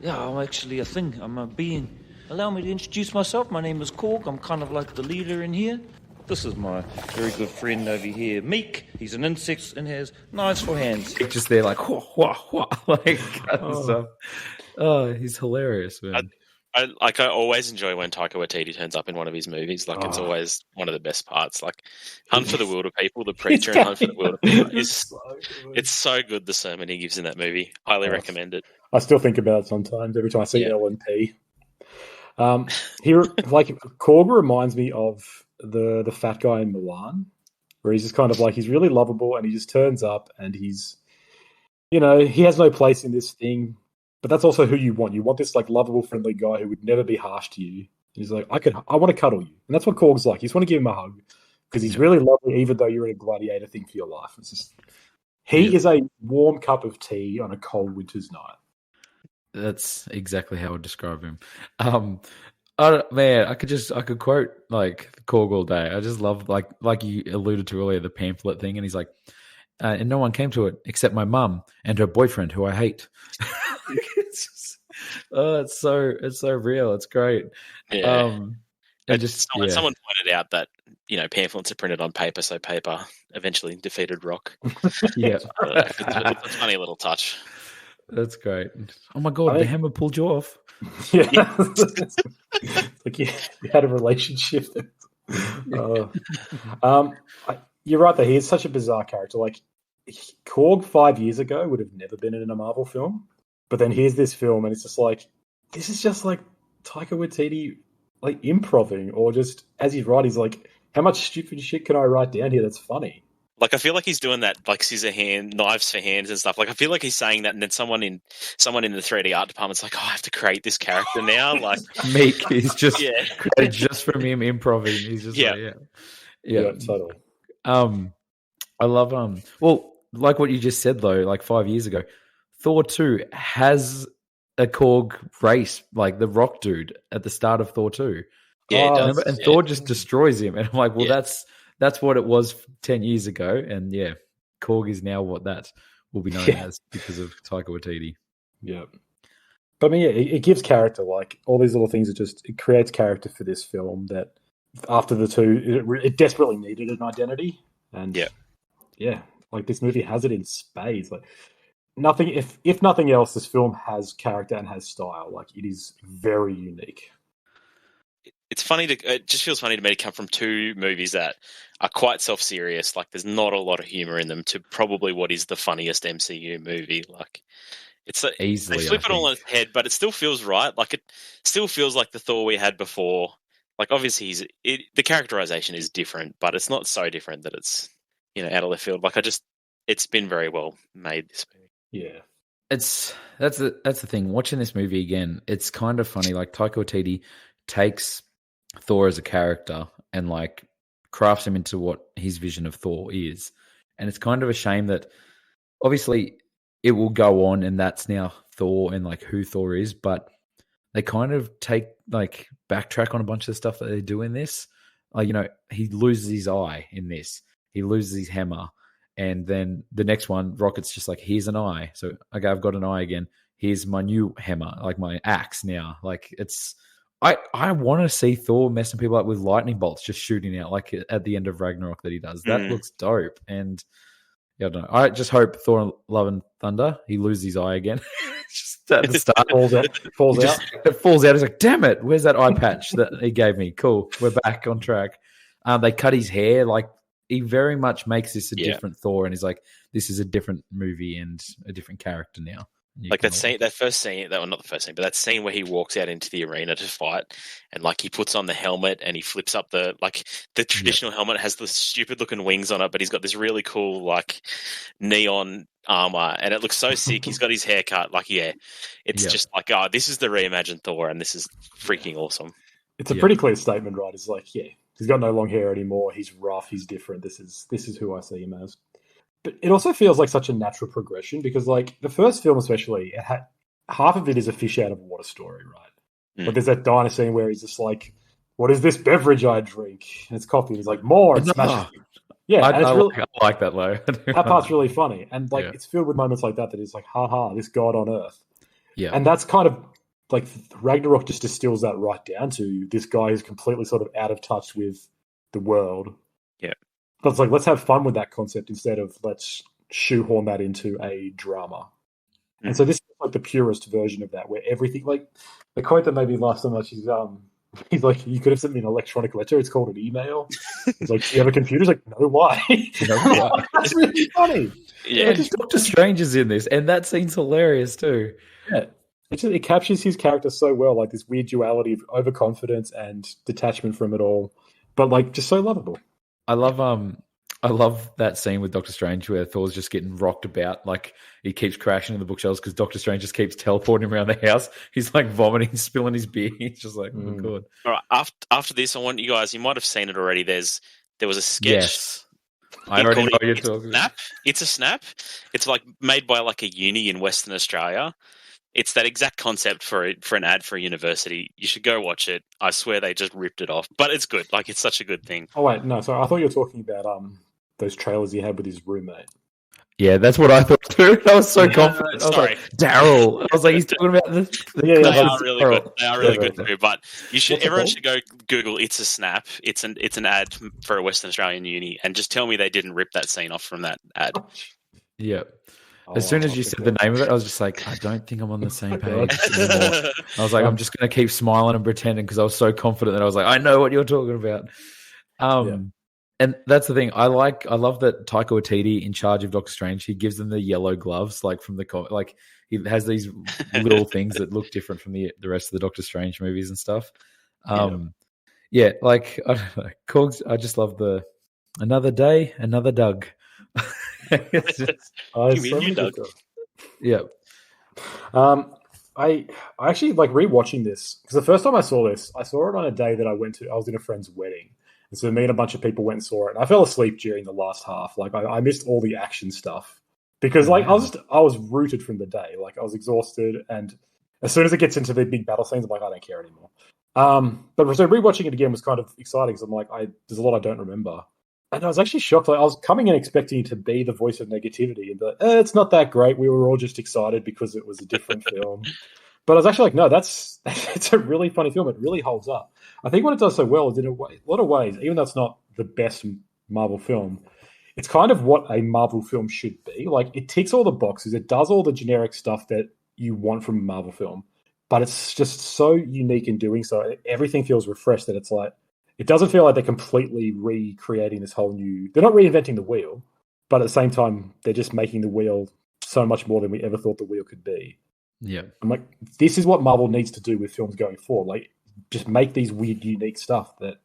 yeah, I'm actually a thing. I'm a being. Allow me to introduce myself. My name is Korg. I'm kind of like the leader in here. This is my very good friend over here, Meek. He's an insect and has knives for hands. Just there, like, like stuff. Oh, he's hilarious, man. I always enjoy when Taika Waititi turns up in one of his movies. Like, it's always one of the best parts. Like, Hunt for the Wilder People, the preacher in Hunt for the Wilder People. It's so good, the sermon he gives in that movie. Highly recommend it. I still think about it sometimes every time I see LNP. Korg reminds me of the fat guy in Milan, where he's just kind of like, he's really lovable and he just turns up and he's, he has no place in this thing, but that's also who you want. You want this like lovable, friendly guy who would never be harsh to you. He's like, I want to cuddle you. And that's what Korg's like. You just want to give him a hug because he's really lovely, even though you're in a gladiator thing for your life. It's just, he is a warm cup of tea on a cold winter's night. That's exactly how I would describe him. I could quote like Korg all day. I just love like you alluded to earlier, the pamphlet thing, and he's like, and no one came to it except my mum and her boyfriend, who I hate. It's so real. It's great. Yeah. Someone pointed out that pamphlets are printed on paper, so paper eventually defeated rock. Yeah, it's a funny little touch. That's great. Oh my god, the hammer pulled you off. Yeah, it's like you had a relationship. You're right that he is such a bizarre character. Like Korg 5 years ago would have never been in a Marvel film, but then here's this film, and it's just like this is just like Taika Waititi like improving, or just as he's right, he's like, how much stupid shit can I write down here that's funny? Like, I feel like he's doing that, like knives for hands and stuff. Like, I feel like he's saying that, and then someone in the 3D art department's like, I have to create this character now. Like, Meek, he's just created just from him improvising. He's just yeah, totally. I love well, like what you just said though, like 5 years ago, Thor 2 has a Korg race, like the Rock dude at the start of Thor 2. Yeah, it does. And Thor just destroys him, and I'm like, well, that's what it was 10 years ago. And Korg is now what that will be known as because of Taika Waititi. Yeah. But I mean, it gives character. Like all these little things, it creates character for this film that after the two, it desperately needed an identity. And like this movie has it in spades. Like nothing, if nothing else, this film has character and has style. Like it is very unique. It's funny it just feels funny to me to come from two movies that are quite self-serious. Like there's not a lot of humor in them to probably what is the funniest MCU movie. Like it's easily they flip it all on its head, but it still feels right. Like it still feels like the Thor we had before. Like obviously the characterization is different, but it's not so different that it's out of left field. Like it's been very well made, this movie. Yeah. That's the thing. Watching this movie again, it's kind of funny. Like Taika Waititi takes Thor as a character and like crafts him into what his vision of Thor is. And it's kind of a shame that obviously it will go on and that's now Thor and like who Thor is, but they kind of backtrack on a bunch of stuff that they do in this. Like, he loses his eye in this. He loses his hammer. And then the next one, Rocket's just like, here's an eye. So, okay, I've got an eye again. Here's my new hammer, like my axe now. Like it's... I want to see Thor messing people up with lightning bolts just shooting out like at the end of Ragnarok that he does. That looks dope. And I don't know. I just hope Thor Love and Thunder, he loses his eye again. Just at the start. falls out. It falls out. He's like, damn it, where's that eye patch that he gave me? Cool, we're back on track. They cut his hair. Like he very much makes this a different Thor, and he's like, this is a different movie and a different character now. Like that scene, not the first scene, but that scene where he walks out into the arena to fight, and like he puts on the helmet and he flips up the traditional helmet has the stupid looking wings on it, but he's got this really cool like neon armor, and it looks so sick. He's got his hair cut, it's just like, this is the reimagined Thor, and this is freaking awesome. It's a pretty clear statement, right? It's like, he's got no long hair anymore. He's rough. He's different. This is who I see him as. But it also feels like such a natural progression because, like, the first film especially, half of it is a fish out of water story, right? But there's that diner scene where he's just like, "What is this beverage I drink?" And it's coffee. And he's like, "More." And smashes. Yeah, and I like that though. That part's really funny, and it's filled with moments like that. That is like, "Ha ha, this god on earth." Yeah, and that's kind of like Ragnarok just distills that right down to this guy who's completely sort of out of touch with the world. Yeah, but it's like, let's have fun with that concept instead of let's shoehorn that into a drama. And so this is like the purest version of that, where everything, like the quote that made me laugh so much is he's like, "You could have sent me an electronic letter. It's called an email." He's like, "Do you have a computer?" He's like, "No, why?" That's really funny. Yeah, Doctor Strange is in this, and that scene's hilarious too. Yeah, it captures his character so well, like this weird duality of overconfidence and detachment from it all, but like just so lovable. I love that scene with Doctor Strange where Thor's just getting rocked about, like he keeps crashing into the bookshelves because Doctor Strange just keeps teleporting him around the house. He's like vomiting, spilling his beer. He's just like, "Oh god!" All right, after this, I want you guys. You might have seen it already. There was a sketch. Yes, I already know you're talking. It's a snap. It's like made by like a uni in Western Australia. It's that exact concept for an ad for a university. You should go watch it. I swear they just ripped it off, but it's good. Like, it's such a good thing. Oh wait, no, sorry. I thought you were talking about those trailers he had with his roommate. Yeah, that's what I thought too. I was so confident. I was like, Daryl. I was like, he's talking about this. They are really good. They are really good too. But everyone should go Google "It's a Snap." It's an ad for a Western Australian uni, and just tell me they didn't rip that scene off from that ad. Yeah. As soon as you said the name of it, I was just like, I don't think I'm on the same page anymore. I was like, I'm just going to keep smiling and pretending because I was so confident that I was like, I know what you're talking about. And that's the thing. I love that Taika Waititi, in charge of Doctor Strange, he gives them the yellow gloves, like from like he has these little things that look different from the rest of the Doctor Strange movies and stuff. Yeah, like I don't know, Cogs. I just love the another day, another Doug. It's just, Doug. Yeah. I actually like rewatching this because the first time I saw this, I saw it on a day that I was in a friend's wedding. And so me and a bunch of people went and saw it. And I fell asleep during the last half. Like I missed all the action stuff because like I was rooted from the day. Like I was exhausted. And as soon as it gets into the big battle scenes, I'm like, I don't care anymore. But so rewatching it again was kind of exciting because I'm like, there's a lot I don't remember. And I was actually shocked. Like, I was coming in expecting it to be the voice of negativity and be like, it's not that great. We were all just excited because it was a different film. But I was actually like, no, it's a really funny film. It really holds up. I think what it does so well is in a lot of ways, even though it's not the best Marvel film, it's kind of what a Marvel film should be. Like, it ticks all the boxes. It does all the generic stuff that you want from a Marvel film. But it's just so unique in doing so. Everything feels refreshed that it's like, it doesn't feel like they're completely recreating this whole new... They're not reinventing the wheel, but at the same time, they're just making the wheel so much more than we ever thought the wheel could be. Yeah. I'm like, this is what Marvel needs to do with films going forward. Like, just make these weird, unique stuff that...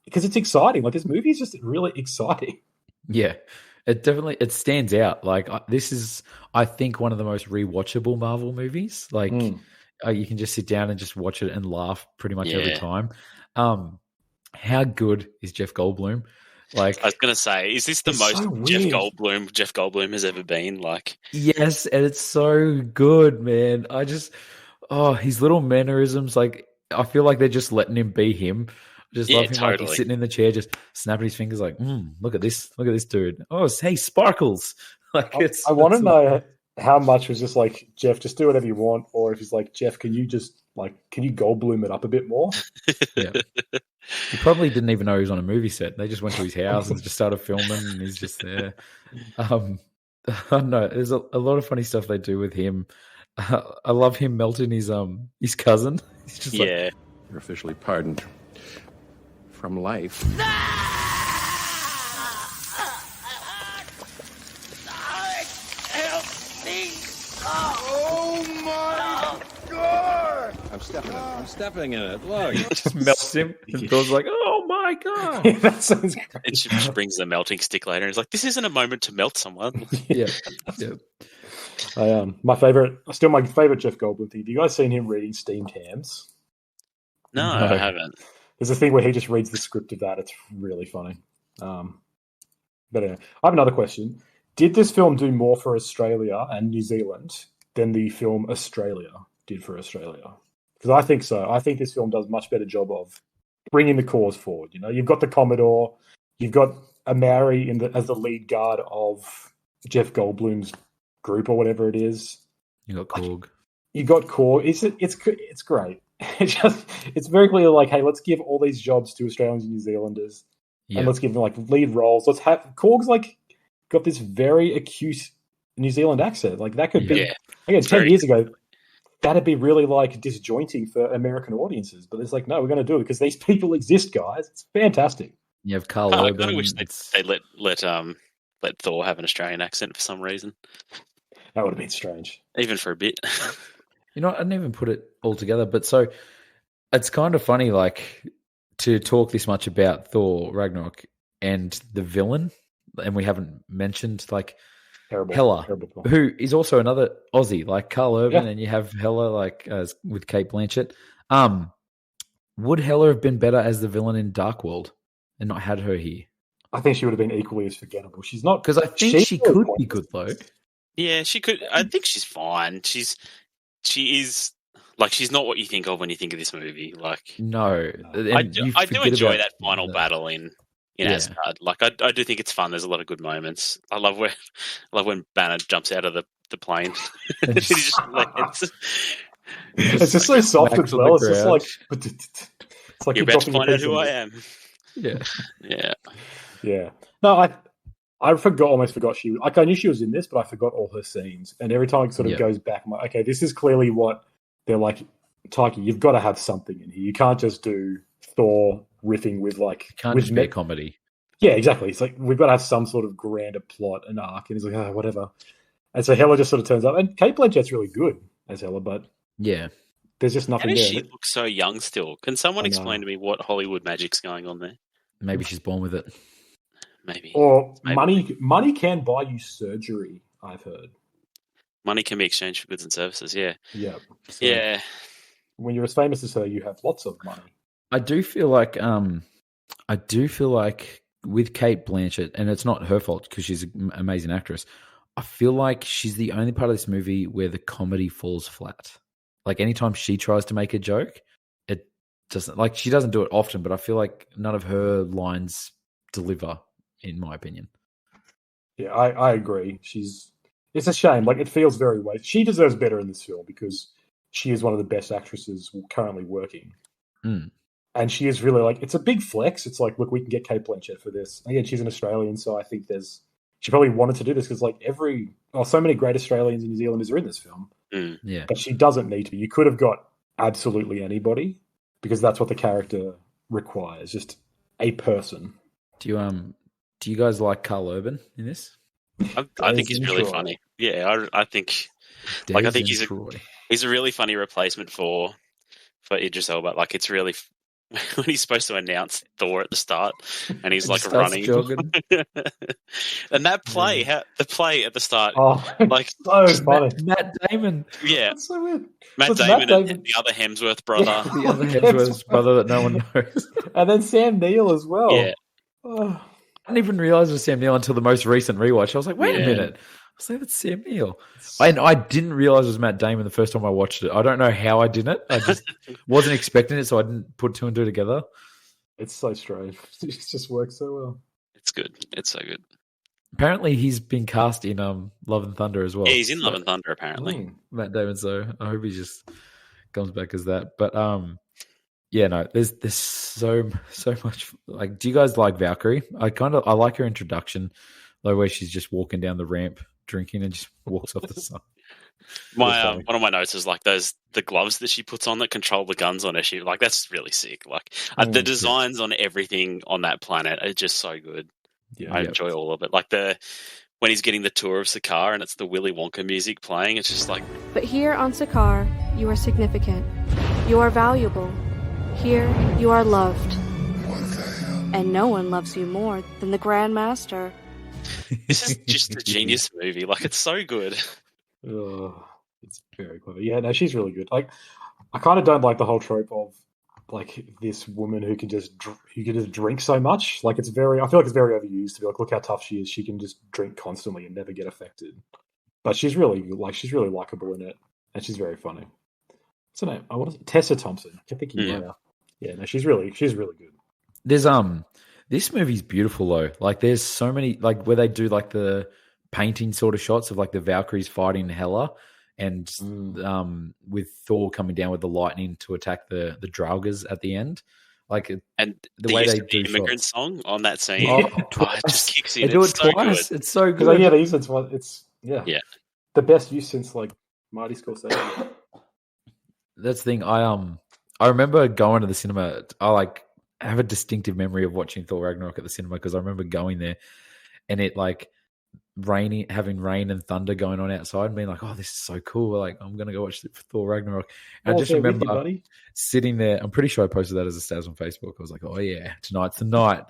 Because it's exciting. Like, this movie is just really exciting. Yeah. It stands out. Like, this is, I think, one of the most rewatchable Marvel movies. Like, you can just sit down and just watch it and laugh pretty much every time. How good is Jeff Goldblum? Like, I was going to say, is this the most so Jeff Goldblum has ever been? Like, yes, and it's so good, man. His little mannerisms, like, I feel like they're just letting him be him. Just love him, totally. Like he's sitting in the chair, just snapping his fingers, like, look at this dude. Oh, hey, Sparkles. Like, I want to know how much was just like, Jeff, just do whatever you want, or if he's like, Jeff, can you Goldblum it up a bit more? Yeah. He probably didn't even know he was on a movie set. They just went to his house and just started filming, and he's just there. I don't know. There's a lot of funny stuff they do with him. I love him melting his cousin. He's just like, you're officially pardoned from life. I'm stepping in it. Look, it just melts him. And Thor's like, "Oh my god!" That sounds great. And she just brings the melting stick later. And it's like, this isn't a moment to melt someone. Yeah. My favorite Jeff Goldblum thing. Have you guys seen him reading Steamed Hams? No, I haven't. There's a thing where he just reads the script of that. It's really funny. But anyway, I have another question. Did this film do more for Australia and New Zealand than the film Australia did for Australia. Because I think so. I think this film does a much better job of bringing the cause forward. You've got the Commodore, you've got Amari as the lead guard of Jeff Goldblum's group or whatever it is. You got Korg. You got Korg. It's great. It's very clear, like, hey, let's give all these jobs to Australians and New Zealanders, and let's give them like lead roles. Let's have Korg's like got this very acute New Zealand accent. Like that could be again 10 years ago. That'd be really like disjointing for American audiences, but it's like, no, we're going to do it because these people exist, guys. It's fantastic. You have Carl Urban. I kind of wish they let Thor have an Australian accent for some reason. That would have been strange, even for a bit. I didn't even put it all together, but so it's kind of funny, like, to talk this much about Thor Ragnarok and the villain, and we haven't mentioned like Hela, who is also another Aussie, like Carl Urban, and you have Hela like with Cate Blanchett. Would Hela have been better as the villain in Dark World and not had her here? I think she would have been equally as forgettable. She's not, because I think she could be good though. Yeah, she could. I think she's fine. She is like, she's not what you think of when you think of this movie. Like, no, I do enjoy that final battle in Asgard. Like, I do think it's fun. There's a lot of good moments. I love when Banner jumps out of the plane. It's just so soft as well. It's just like, it's like you're about to find out who I am. Yeah. No, I almost forgot she. Like, I knew she was in this, but I forgot all her scenes. And every time it sort of goes back, I'm like, okay, this is clearly what they're like. Taiki, you've got to have something in here. You can't just do Thor riffing with like just be a comedy. Yeah, exactly. It's like we've got to have some sort of grander plot and arc. And he's like, oh, whatever. And so Hela just sort of turns up, and Cate Blanchett's really good as Hela, but there's just nothing there. She looks so young still. Can someone explain to me what Hollywood magic's going on there? Maybe she's born with it. Maybe. Or money can buy you surgery, I've heard. Money can be exchanged for goods and services, yeah. Yeah. So when you're as famous as her, you have lots of money. I do feel like with Cate Blanchett, and it's not her fault because she's an amazing actress, I feel like she's the only part of this movie where the comedy falls flat. Like, anytime she tries to make a joke, it doesn't, like, she doesn't do it often, but I feel like none of her lines deliver, in my opinion. Yeah, I agree. It's a shame. Like, it feels very wasted. She deserves better in this film because she is one of the best actresses currently working. And she is really like, it's a big flex. It's like, look, we can get Cate Blanchett for this. Again, she's an Australian, so I think she probably wanted to do this because like so many great Australians and New Zealanders are in this film. Yeah. But she doesn't need to be. You could have got absolutely anybody because that's what the character requires, just a person. Do you guys like Carl Urban in this? I think he's really funny. Yeah, I think he's a really funny replacement for Idris Elba. Like, it's really when he's supposed to announce Thor at the start, and he's like running, and that play, the play at the start, like so funny. Matt Damon, that's so weird. Matt Damon and the other Hemsworth brother, the other Hemsworth brother that no one knows, and then Sam Neill as well. Yeah, I didn't even realize it was Sam Neill until the most recent rewatch. I was like, wait a minute. I was like, that's Sam Neill. And I didn't realize it was Matt Damon the first time I watched it. I don't know how I didn't. I just wasn't expecting it, so I didn't put two and two together. It's so strange. It just works so well. It's good. It's so good. Apparently, he's been cast in Love and Thunder as well. Yeah, he's in Love and Thunder, apparently. Matt Damon, so I hope he just comes back as that. But there's so much. Like, do you guys like Valkyrie? I like her introduction, though, where she's just walking down the ramp drinking and just walks off the side. One of my notes is like the gloves that she puts on that control the guns on her. That's really sick. Like, the designs on everything on that planet are just so good. Yeah, I enjoy all of it. Like when he's getting the tour of Sakaar and it's the Willy Wonka music playing, it's just like. But here on Sakaar, you are significant. You are valuable. Here, you are loved. And no one loves you more than the Grand Master. This is just a genius movie. Like, it's so good. Oh, it's very clever. Yeah, no, she's really good. Like, I kind of don't like the whole trope of like this woman who can just drink so much. Like, I feel like it's very overused to be like, look how tough she is. She can just drink constantly and never get affected. but she's really likable in it, and she's very funny. What's her name? What is it? Tessa Thompson. I kept thinking Raya. Yeah, no, she's really good. There's this movie's beautiful though. Like there's so many like where they do like the painting sort of shots of like the Valkyries fighting Hela and with Thor coming down with the lightning to attack the Draugrs at the end. Like and the way they do immigrant shots. song on that scene. It just kicks in. They do it twice. Good. It's so good. Yeah, they use it twice. It's the best use since like Marty Scorsese. That's the thing. I remember going to the cinema. I have a distinctive memory of watching Thor Ragnarok at the cinema because I remember going there and it like having rain and thunder going on outside and being like, oh, this is so cool. Like, I'm going to go watch Thor Ragnarok. And I just remember sitting there. I'm pretty sure I posted that as a status on Facebook. I was like, oh yeah, tonight's the night.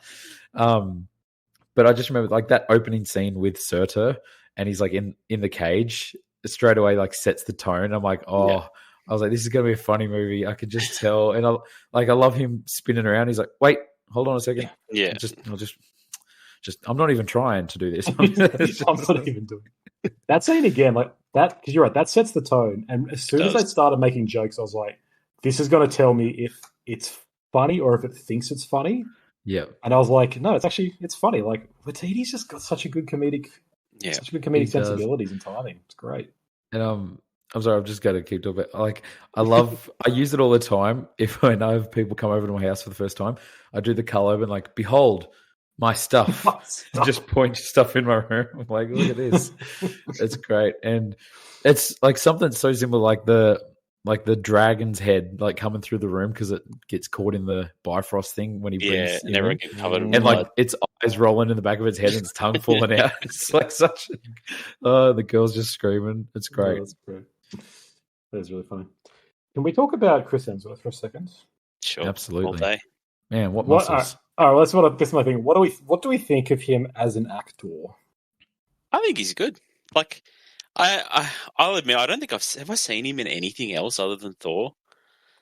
But I just remember like that opening scene with Surtur and he's like in the cage straight away, like sets the tone. I'm like, oh, yeah. I was like, this is going to be a funny movie. I could just tell. And I love him spinning around. He's like, wait, hold on a second. Yeah. I'm not even trying to do this. I'm not even doing it. That scene again, like that, because you're right, that sets the tone. And as soon as they started making jokes, I was like, this is going to tell me if it's funny or if it thinks it's funny. Yeah. And I was like, no, it's funny. Like, Waititi's just got such a good comedic sensibilities and timing. It's great. And I'm sorry, I've just got to keep talking about. Like, I use it all the time. If I know people come over to my house for the first time, I do the cull open, like, behold my stuff. And just point stuff in my room. I'm like, look at this. It's great, and it's like something so simple, like the dragon's head, like coming through the room because it gets caught in the Bifrost thing when he brings and everyone gets covered in and blood. Like its eyes rolling in the back of its head and its tongue falling out. It's like such. The girl's just screaming. It's great. That's great. That is really funny. Can we talk about Chris Hemsworth for a second? Sure, absolutely. All day. Man, what muscles? All right, that's my thing. What do we think of him as an actor? I think he's good. Like, I'll admit, I don't think have I seen him in anything else other than Thor.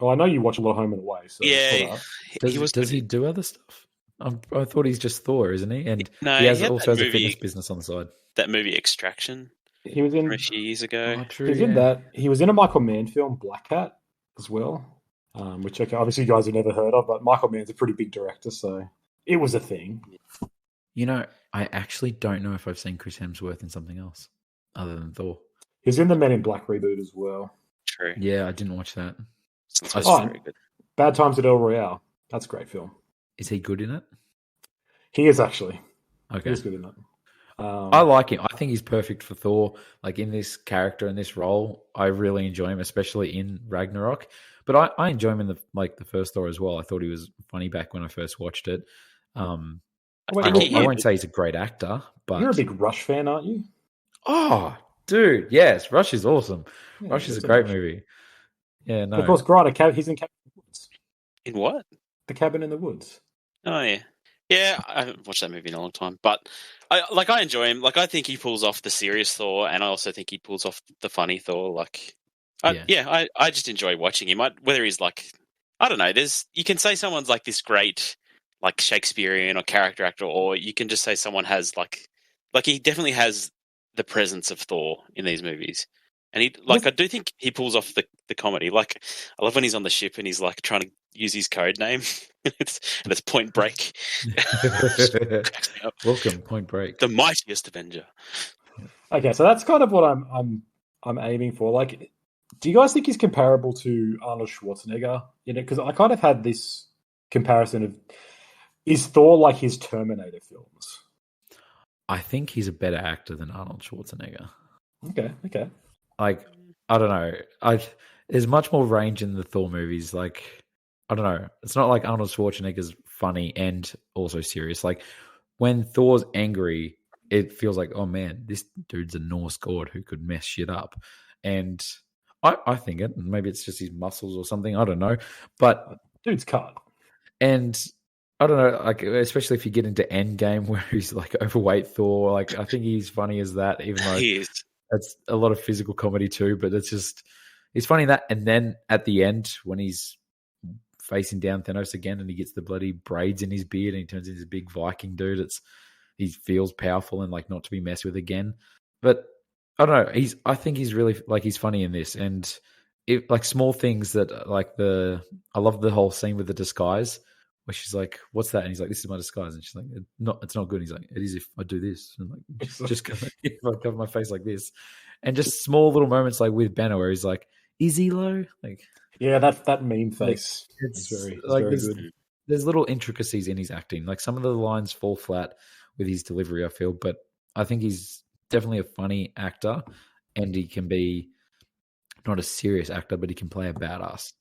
Well, I know you watch a lot of Home and Away. So yeah, does he do other stuff? I thought he's just Thor, isn't he? And he also has a fitness business on the side. That movie Extraction. He was in a few years ago. Oh, true, in that. He was in a Michael Mann film, Black Hat, as well. Which obviously you guys have never heard of, but Michael Mann's a pretty big director, so it was a thing. You know, I actually don't know if I've seen Chris Hemsworth in something else other than Thor. He's in the Men in Black reboot as well. True. Yeah, I didn't watch that. Very good. Bad Times at El Royale. That's a great film. Is he good in it? He is actually. Okay. He's good in it. I like him. I think he's perfect for Thor. Like in this character, in this role, I really enjoy him, especially in Ragnarok. But I enjoy him in the first Thor as well. I thought he was funny back when I first watched it. I won't say he's a great actor, but you're a big Rush fan, aren't you? Oh, dude, yes, Rush is awesome. Yeah, Rush is a great movie. Yeah, no. Of course, Grant, he's in Cabin in the Woods. In what? The Cabin in the Woods. Oh yeah. Yeah, I haven't watched that movie in a long time, but I enjoy him. Like, I think he pulls off the serious Thor, and I also think he pulls off the funny Thor. Like, I just enjoy watching him. Whether he's like, I don't know. You can say someone's like this great, like Shakespearean or character actor, or you can just say someone has like he definitely has the presence of Thor in these movies. And I do think he pulls off the comedy. Like, I love when he's on the ship and he's like trying to use his code name. it's Point Break. Welcome, Point Break. The mightiest Avenger. Okay, so that's kind of what I'm aiming for. Like, do you guys think he's comparable to Arnold Schwarzenegger? You know, because I kind of had this comparison of, is Thor like his Terminator films? I think he's a better actor than Arnold Schwarzenegger. Okay. Like, I don't know. There's much more range in the Thor movies. Like, I don't know. It's not like Arnold Schwarzenegger's funny and also serious. Like, when Thor's angry, it feels like, oh man, this dude's a Norse god who could mess shit up. And I think it. Maybe it's just his muscles or something. I don't know. But dude's cut. And I don't know, like, especially if you get into Endgame where he's like overweight Thor. Like, I think he's funny as that, even though he is. That's a lot of physical comedy too, but he's funny in that. And then at the end, when he's facing down Thanos again and he gets the bloody braids in his beard and he turns into this big Viking dude, he feels powerful and like not to be messed with again. But I don't know. I think he's really like he's funny in this, and like small things that like I love the whole scene with the disguise where she's like, "What's that?" And he's like, "This is my disguise," and she's like, "It's not good." And he's like, "It is if I do this," and like, just if I cover my face like this, and just small little moments like with Banner where he's like, "Is he low?" Like, yeah, that meme face. Like, it's very good. There's little intricacies in his acting. Like some of the lines fall flat with his delivery, I feel, but I think he's definitely a funny actor, and he can be not a serious actor, but he can play a badass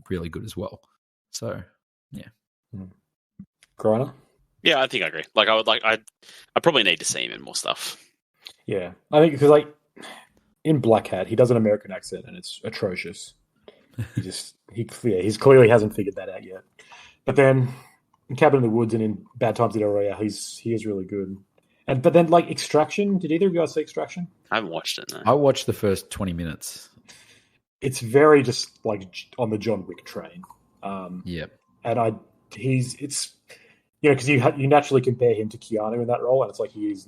really good as well. So, yeah. Griner? Yeah, I think I agree. Like, I probably need to see him in more stuff. Yeah, I think because like in Black Hat, he does an American accent, and it's atrocious. He clearly hasn't figured that out yet. But then in Cabin in the Woods and in Bad Times at El Royale, he is really good. But then like Extraction, did either of you guys see Extraction? I haven't watched it. No. I watched the first 20 minutes. It's very just like on the John Wick train. Yeah, and it's because you naturally compare him to Keanu in that role, and it's like he is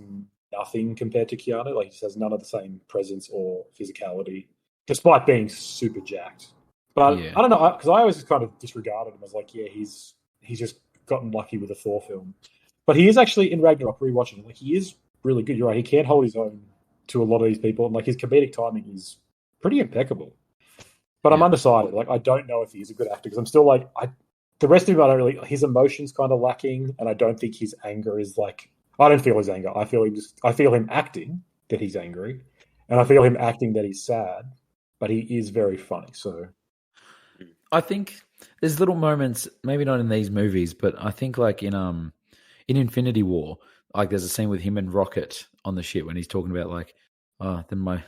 nothing compared to Keanu. Like he just has none of the same presence or physicality, despite being super jacked. But I don't know, because I always kind of disregarded him as like, he's just gotten lucky with a Thor film. But he is actually in Ragnarok rewatching. Like he is really good. You're right. He can hold his own to a lot of these people, and like his comedic timing is pretty impeccable. But I'm undecided. Like I don't know if he's a good actor because I'm still like the rest of him. I don't really. His emotions kind of lacking, and I don't think his anger is like. I don't feel his anger. I feel him acting that he's angry, and I feel him acting that he's sad. But he is very funny. So I think there's little moments, maybe not in these movies, but I think like in Infinity War, like there's a scene with him and Rocket on the ship when he's talking about like, then my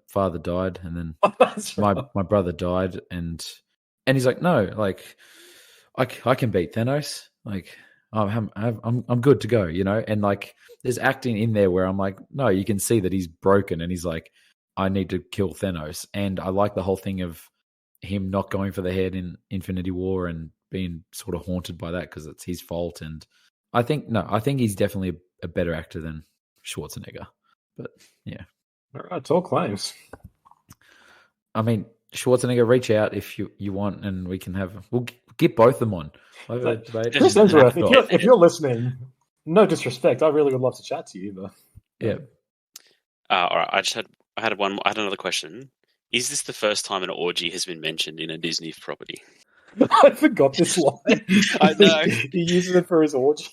father died, and then my brother died, and he's like, no, like I can beat Thanos, like I'm good to go, and like there's acting in there where I'm like, no, you can see that he's broken, and he's like, I need to kill Thanos, and I like the whole thing of him not going for the head in Infinity War and being sort of haunted by that because it's his fault, and I think he's definitely a better actor than Schwarzenegger, but yeah. All right, it's all claims. I mean, Schwarzenegger, reach out if you want, and we'll get both of them on. Chris Hemsworth, if you're listening, no disrespect, I really would love to chat to you, but yeah. All right, I had another question. Is this the first time an orgy has been mentioned in a Disney property? I forgot this line. I know he uses it for his orgy.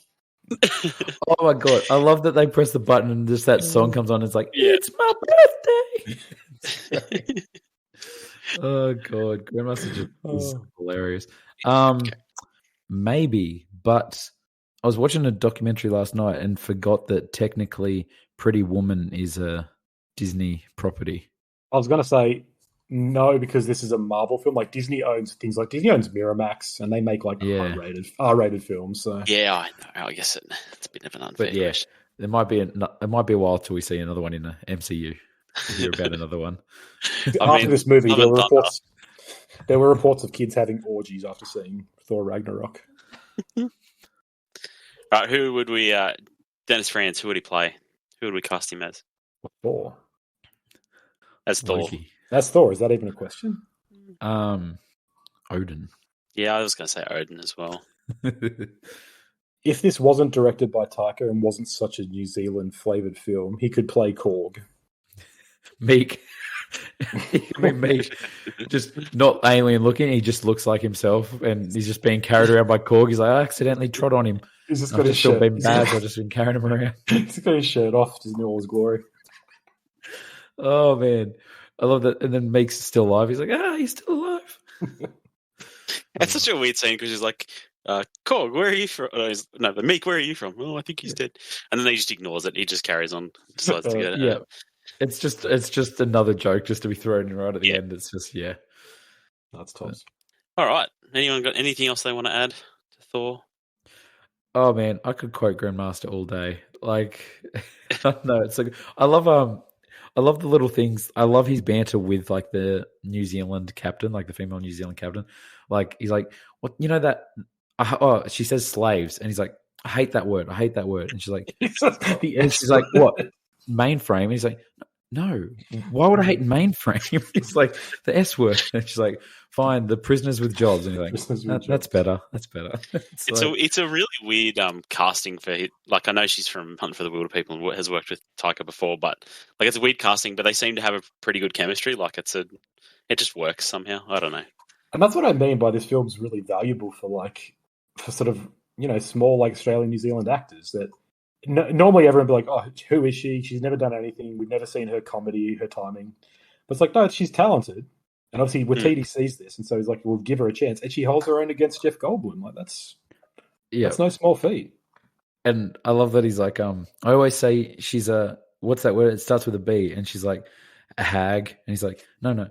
Oh my god! I love that they press the button and just that song comes on. It's like, it's my birthday. Oh god, Grandmaster is hilarious. Maybe, but I was watching a documentary last night and forgot that technically Pretty Woman is a Disney property. I was going to say no, because this is a Marvel film. Like Disney owns things like Disney owns Miramax, and they make like R-rated films. So yeah, I know. I guess it's a bit of an unfair. But yeah, it might be a while till we see another one in the MCU. To hear about another one. After this movie, there were reports of kids having orgies after seeing Thor Ragnarok. All right, who would we? Dennis Franz. Who would he play? Who would we cast him as? Thor. As Thor. Loki. That's Thor. Is that even a question? Odin. Yeah, I was going to say Odin as well. If this wasn't directed by Taika and wasn't such a New Zealand flavoured film, he could play Korg. Meek. He could be Meek. Just not alien looking. He just looks like himself, and he's just being carried around by Korg. He's like, I accidentally trod on him. He's just got his shirt. Been bad, so I've just been carrying him around. He's got his shirt off, just in all his glory. Oh man, I love that. And then Meek's still alive. He's like, he's still alive. It's such a weird scene because he's like, Korg, where are you from? But Meek, where are you from? Oh, I think he's dead. And then he just ignores it. He just carries on. Decides to go. Yeah, it's just another joke just to be thrown in right at the end. It's just that's toss. All right. Anyone got anything else they want to add to Thor? Oh man, I could quote Grandmaster all day. Like, no, it's like I love the little things. I love his banter with like the New Zealand captain, like the female New Zealand captain. Like he's like, what that? She says slaves, and he's like, I hate that word. And she's like, and she's like, what? Mainframe? And he's like, no, why would I hate mainframe? It's like the S word. And she's like, fine, the prisoners with jobs. And you're like, that's better. That's better. It's a really weird casting for, like, I know she's from Hunt for the Wilder People and has worked with Taika before, but like it's a weird casting, but they seem to have a pretty good chemistry. Like it just works somehow. I don't know. And that's what I mean by this film's really valuable for sort of, small like Australian, New Zealand actors that normally everyone would be like, oh, who is she? She's never done anything. We've never seen her comedy, her timing. But it's like, no, she's talented. And obviously Watiti sees this, and so he's like, we'll give her a chance. And she holds her own against Jeff Goldblum. Like, that's no small feat. And I love that he's like, I always say she's what's that word? It starts with a B. And she's like, a hag. And he's like, no.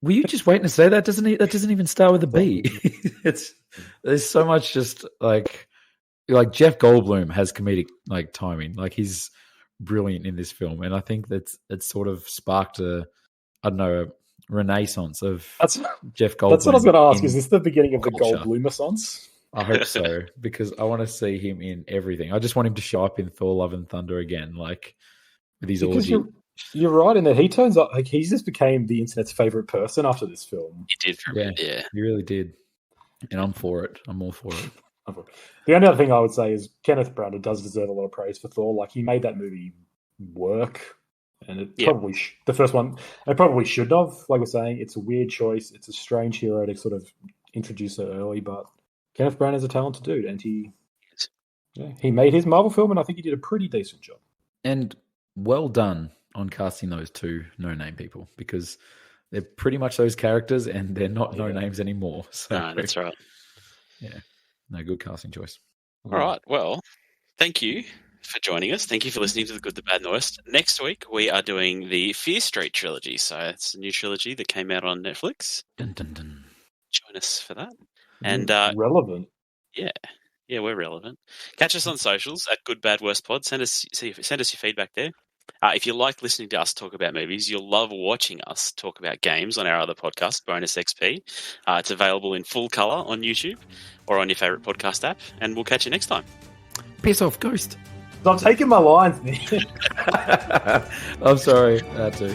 Were you just waiting to say that? That doesn't even start with a B. There's so much just like Jeff Goldblum has comedic like timing. Like he's brilliant in this film, and I think it's sort of sparked a renaissance of Jeff Goldblum. That's what I was going to ask. Is this the beginning of the Goldblum-assance? I hope so, because I want to see him in everything. I just want him to show up in Thor: Love and Thunder again, like with his orgy. You're right in that he turns up like he just became the internet's favorite person after this film. He did, yeah, he really did, and I'm for it. I'm all for it. The only other thing I would say is Kenneth Branagh does deserve a lot of praise for Thor. Like he made that movie work, and it probably the first one it probably should have. Like we're saying, it's a weird choice. It's a strange hero to sort of introduce her early, but Kenneth Branagh's a talented dude, and he made his Marvel film, and I think he did a pretty decent job. And well done on casting those two no-name people, because they're pretty much those characters, and they're not no-names anymore. So no, that's right. Yeah. No, good casting choice. All right. Well, thank you for joining us. Thank you for listening to The Good, the Bad, and the Worst. Next week, we are doing the Fear Street trilogy. So it's a new trilogy that came out on Netflix. Dun, dun, dun. Join us for that. And relevant. Yeah, we're relevant. Catch us on socials at Good, Bad, Worst Pod. Send us your feedback there. If you like listening to us talk about movies, you'll love watching us talk about games on our other podcast, Bonus XP. It's available in full colour on YouTube or on your favourite podcast app, and we'll catch you next time. Piss off, Ghost. I'm taking my lines, man. I'm sorry. That too.